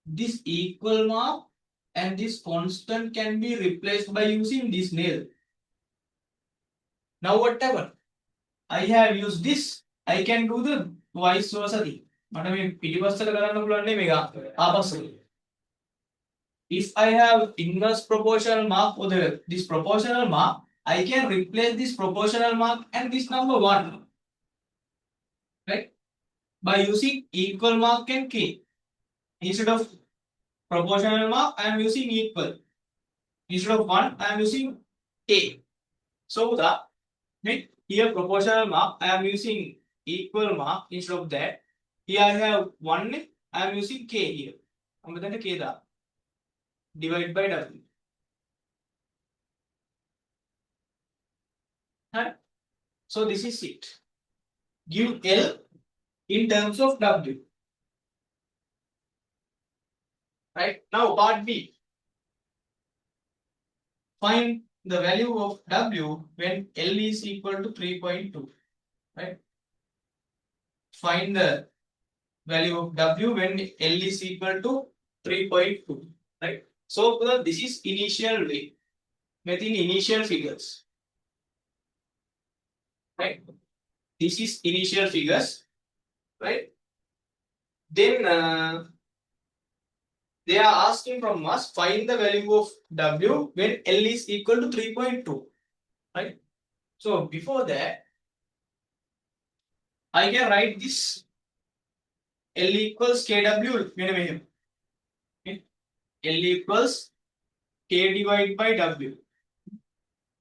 this equal mark and this constant can be replaced by using this nail. Now whatever I have used this, I can do the vice versa thing. If I have inverse proportional mark for this proportional mark, I can replace this proportional mark and this number 1. Right? by using equal mark and K. Instead of proportional mark, I am using equal. Instead of 1, I am using A. So here proportional mark, I am using equal mark instead of that. Here I have 1, I am using K here. And then K da. Divide by W. Right? So this is it. Give L in terms of W. Right? Now part B. Find the value of W when L is equal to 3.2. Right? Find the value of W when L is equal to 3.2. Right? So this is initial way. Within initial figures. Right? This is initial figures. Right? Then they are asking from us find the value of W when L is equal to 3.2. Right? So before that, I can write this L equals KW. Okay? L equals K divided by W.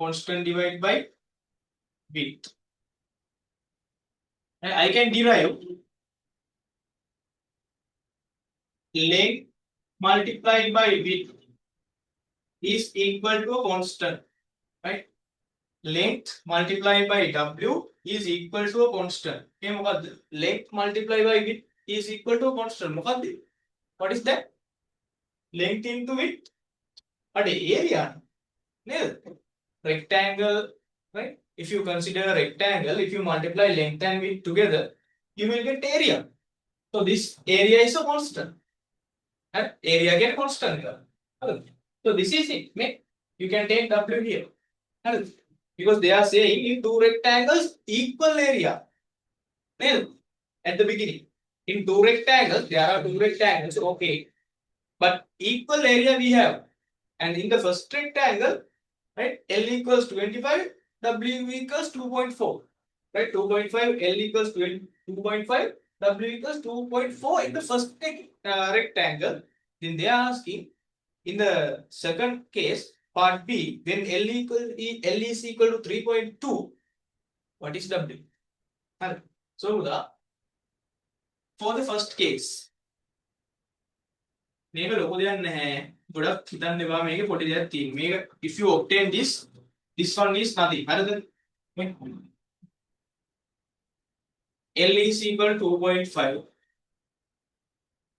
Constant divided by width. And I can derive length multiplied by width is equal to a constant. Right? Length multiplied by W is equal to a constant. Okay, length multiplied by width is equal to a constant. What is that? Length into width. What area? Rectangle, right? If you consider a rectangle, if you multiply length and width together, you will get area. So this area is a constant. And area get constant. So this is it. You can take W here. Because they are saying in two rectangles, equal area. At the beginning. In two rectangles, there are two rectangles, okay. But equal area we have. And in the first rectangle, right, L equals 25, W equals 2.4. Right, 2.5, L equals 2.5, W equals 2.4 in the first rectangle. Then they are asking, in the second case, part B, when L is equal to 3.2, what is W? So for the first case, මේක ලොකු දෙයක් නැහැ. ගොඩක් හිතන්න එපා මේකේ පොඩි දෙයක් තියෙන. මේක if you obtain this one is nothing. හරිද? L is equal to 2.5.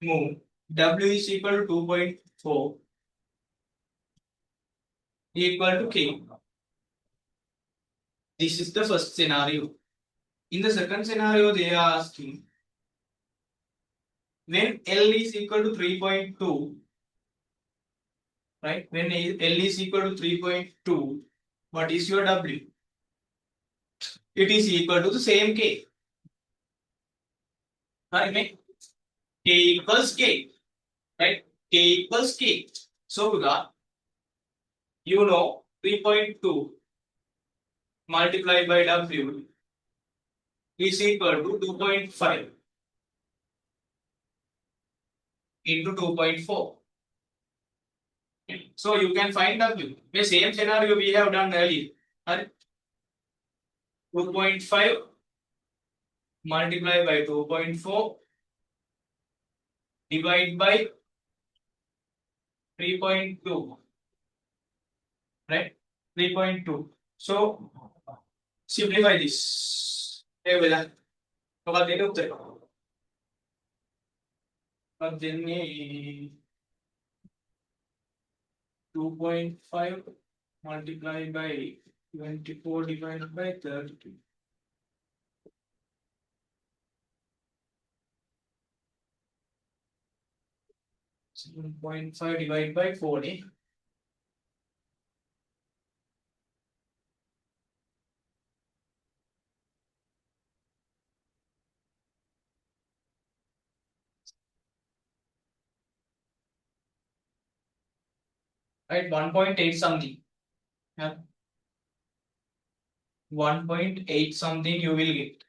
Move. W is equal to 2.4 equal to K. This is the first scenario. In the second scenario, they are asking when L is equal to 3.2, right? When L is equal to 3.2, what is your W? It is equal to the same K. Right? K equals K. Right? K equals K. So you know 3.2 multiplied by W is equal to 2.5 into 2.4. So you can find W. The same scenario we have done earlier. 2.5 multiplied by 2.4 divide by 3.2. Right? 3.2. So simplify this. But then 2.5 multiplied by 24 divided by 32. So 0.5 divided by 40. Right, 1.8 something. Yeah. 1.8 something you will get.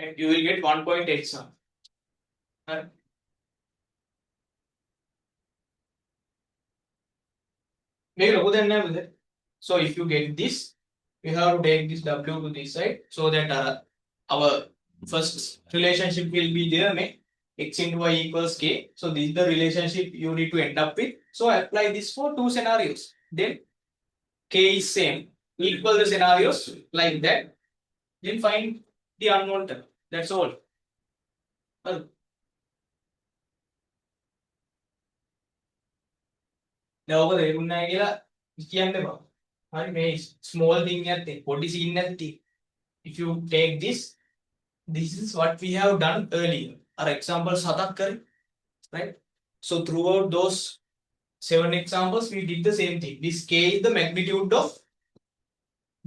and you will get 1.87. Right? Make logo then with it. So if you get this, we have to take this W to this side so that our first relationship will be there, make x into y equals k. So this is the relationship you need to end up with. So apply this for two scenarios. Then k is same, equal the scenarios like that. Then find the unknown term. That's all. දැන් ඔබ තේරුන්නේ නැහැ කියලා කියන්න බෑ. හරි මේ small thing එකත් පොඩි scene එකත් if you take this is what we have done earlier. Our examples 7ක් කරේ. Right? So throughout those 7 examples we did the same thing. This k is the magnitude of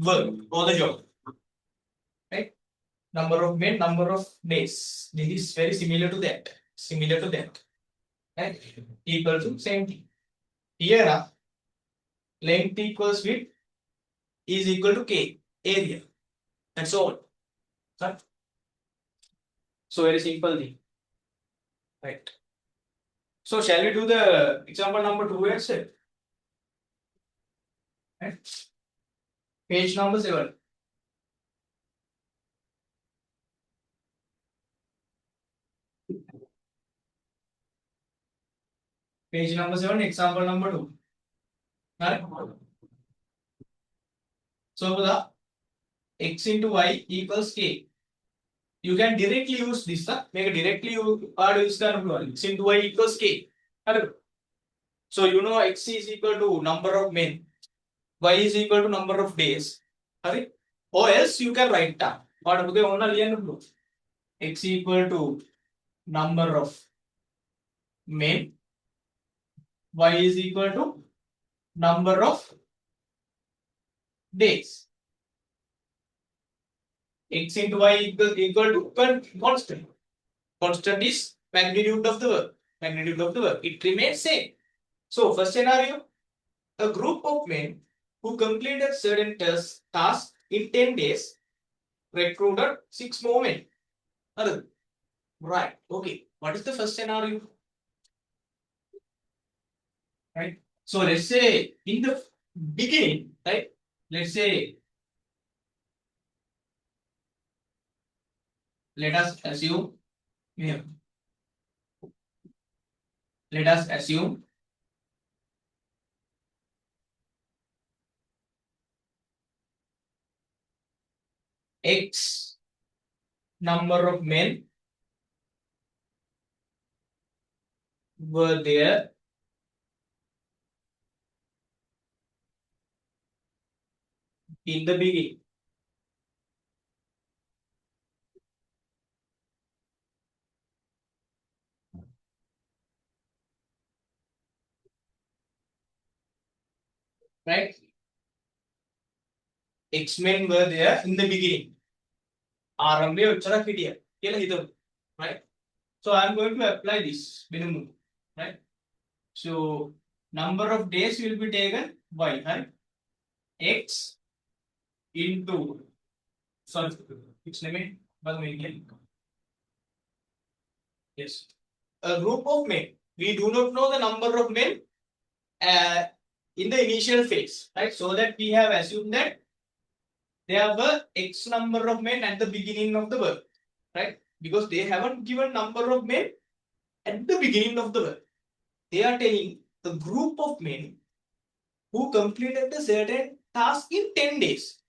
work or the job. Right? Number of men, number of days. This is very similar to that. Similar to that. Right? Equal to same thing. Here length equals width is equal to k area and so on. Right? So very simple thing. Right. So shall we do the example number 2 itself? Right. Page number 7. Page number 7, example number 2. Right? So the x into y equals k. You can directly use this. Make directly use x into y equals k. So you know x is equal to number of men, y is equal to number of days. Or else you can write down. X equal to number of men, y is equal to number of days. X into y equal to constant. Constant is magnitude of the work. Magnitude of the work. It remains same. So first scenario, a group of men who completed certain tasks in 10 days recruited 6 more men. Right. Okay. What is the first scenario? Right. So let's say in the beginning, right? Let's say let us assume here. Let us assume x number of men were there in the beginning. Right? X men were there in the beginning. ආරම්භයේ ඔච්චරක් හිටියා කියලා හිතමු. Right? So I am going to apply this minimum. Right? So number of days will be taken y, right? X into sorry, which limit? Yes. A group of men. We do not know the number of men in the initial phase, right? So that we have assumed that there were x number of men at the beginning of the work, right? Because they haven't given number of men at the beginning of the work. They are telling the group of men who completed a certain task in 10 days.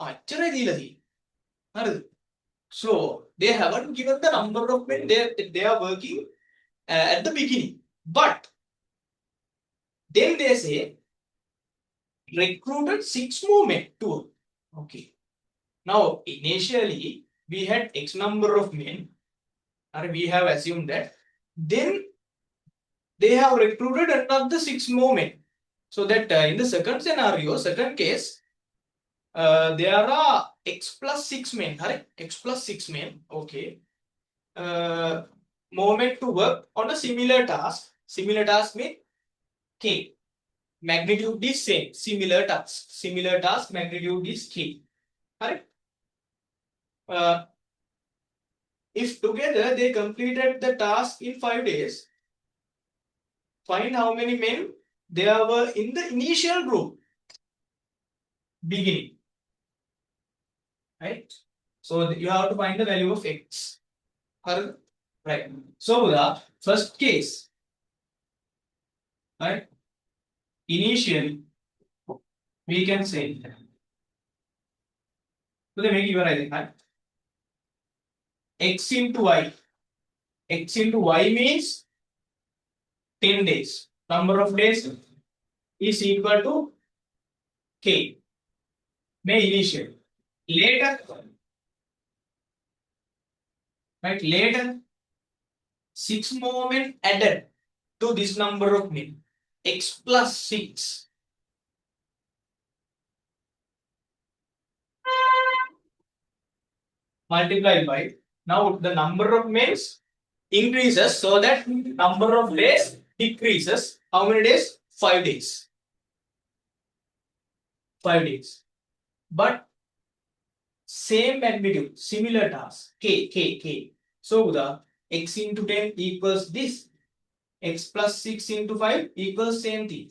So they haven't given the number of men they are working at the beginning. But then they say recruited 6 more men to work. Okay. Now initially we had x number of men, or we have assumed that. Then they have recruited another 6 more men. So that in the second scenario, second case, there are x plus 6 men, correct? X plus 6 men, okay. More men to work on a similar task. Similar task means k. Magnitude is same. Similar task. Similar task, magnitude is k. Correct? if together they completed the task in 5 days, find how many men there were in the initial group beginning. Right? So you have to find the value of x. Right. So the first case, right? Initially, we can say, so they make your writing, right? X into y. X into y means 10 days. Number of days is equal to k. May initial. Later, right? Later, 6 more men added to this number of men. X plus 6. Multiplied by, now the number of men increases, so that number of days decreases. How many days? 5 days. 5 days. But same magnitude, similar task, k. So the x into 10 equals this, x plus 6 into 5 equals same thing.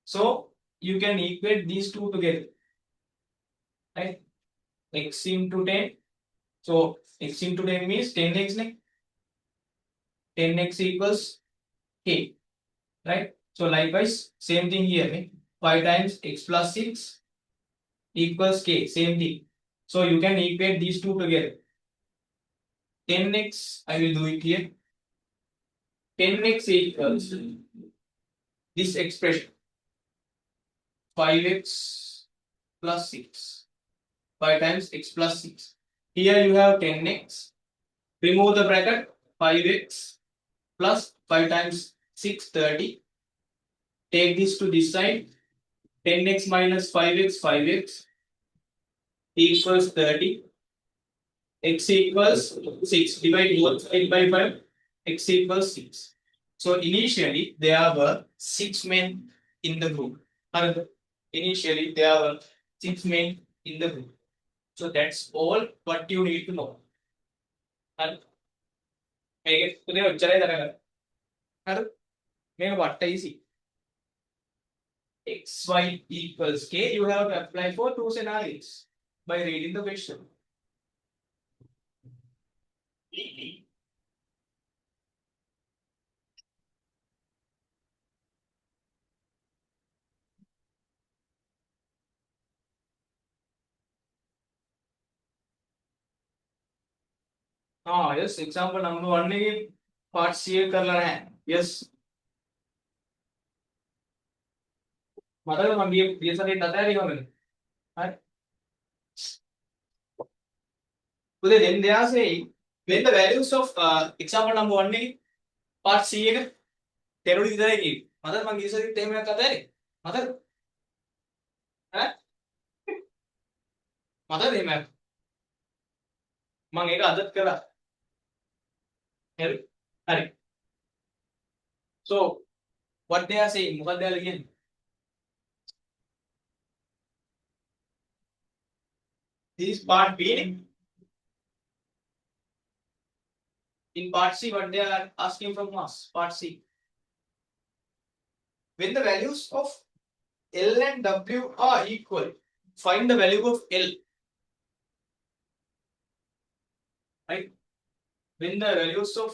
So you can equate these two together, right? X into 10. So x into 10 means 10x, 10x equals k, right? So likewise, same thing here, 5 times x plus 6 equals k, same thing. So you can equate these two together. 10x, I will do it here. 10x equals this expression, 5x plus 6, 5 times x plus 6. Here you have 10x, remove the bracket, 5x plus 5 times 6, 30. Take this to this side, 10x minus 5x, 5x equals 30. X equals 6, divide both side by 5, x equals 6. So initially there were 6 men in the group. Initially there were 6 men in the group. So that's all what you need to know. Make what easy. X, y equals k. You have to apply for two scenarios by reading the question. Yes, example number 1 में part C कर लेना है. Yes. मतलब हम ये सब बताया नहीं हमें. Right? So then they are saying when the values of example number 1 में part C එක तेरोडी इधर है कि मतलब हम ये सब टाइम में करते हैं मतलब है मतलब ये मैं एक आदत करा है. So what they are saying, what they are again. This part B. In part C, what they are asking from us, part C. When the values of L and W are equal, find the value of L. Right? When the values of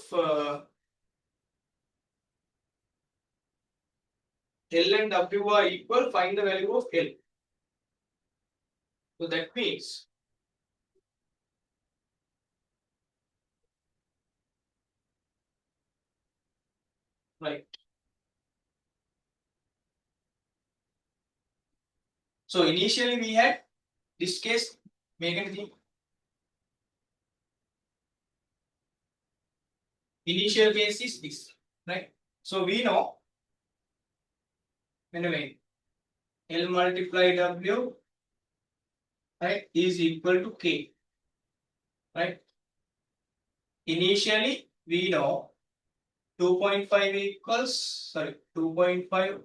L and W are equal, find the value of L. So that means right. So initially we had this case, make anything. Initial case is this, right? So we know anyway L multiply W, right, is equal to K, right? Initially we know 2.5 equals, sorry, 2.5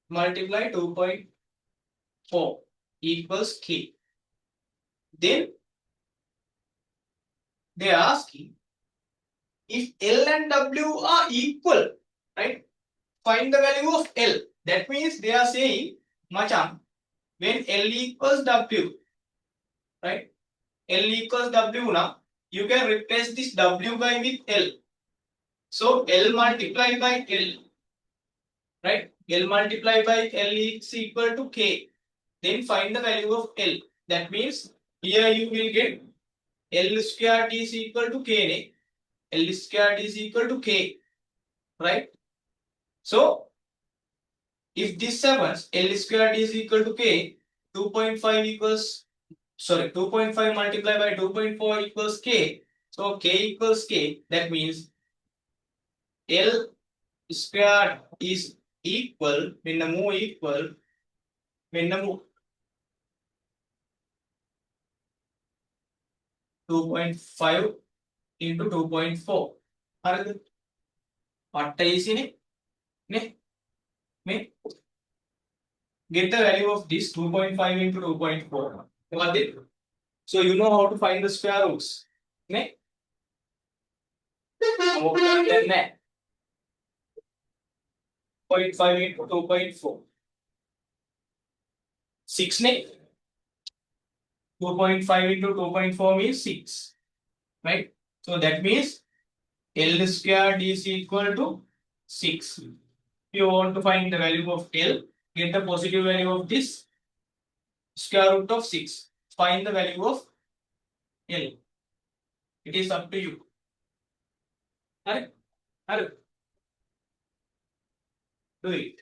multiply 2.4 equals K. Then they are asking if L and W are equal, right? Find the value of L. That means they are saying, Machan, when L equals W, right? L equals W now, you can replace this W by with L. So L multiplied by L, right? L multiplied by L is equal to K. Then find the value of L. That means here you will get L squared is equal to K. L squared is equal to K, right? So if this happens, L squared is equal to K, 2.5 equals, 2.5 multiplied by 2.4 equals K. So K equals K. That means L squared is equal, when the move equal, when the move 2.5 into 2.4. හරිද? පට්ට easy නේ? Get the value of this 2.5 into 2.4. Got it? So you know how to find the square roots. නේ? Then that 0.5 into 2.4. 6 නේ? 2.5 into 2.4 means 6. Right? So that means L squared is equal to 6. If you want to find the value of L, get the positive value of this square root of 6. Find the value of L. It is up to you. Alright? Do it.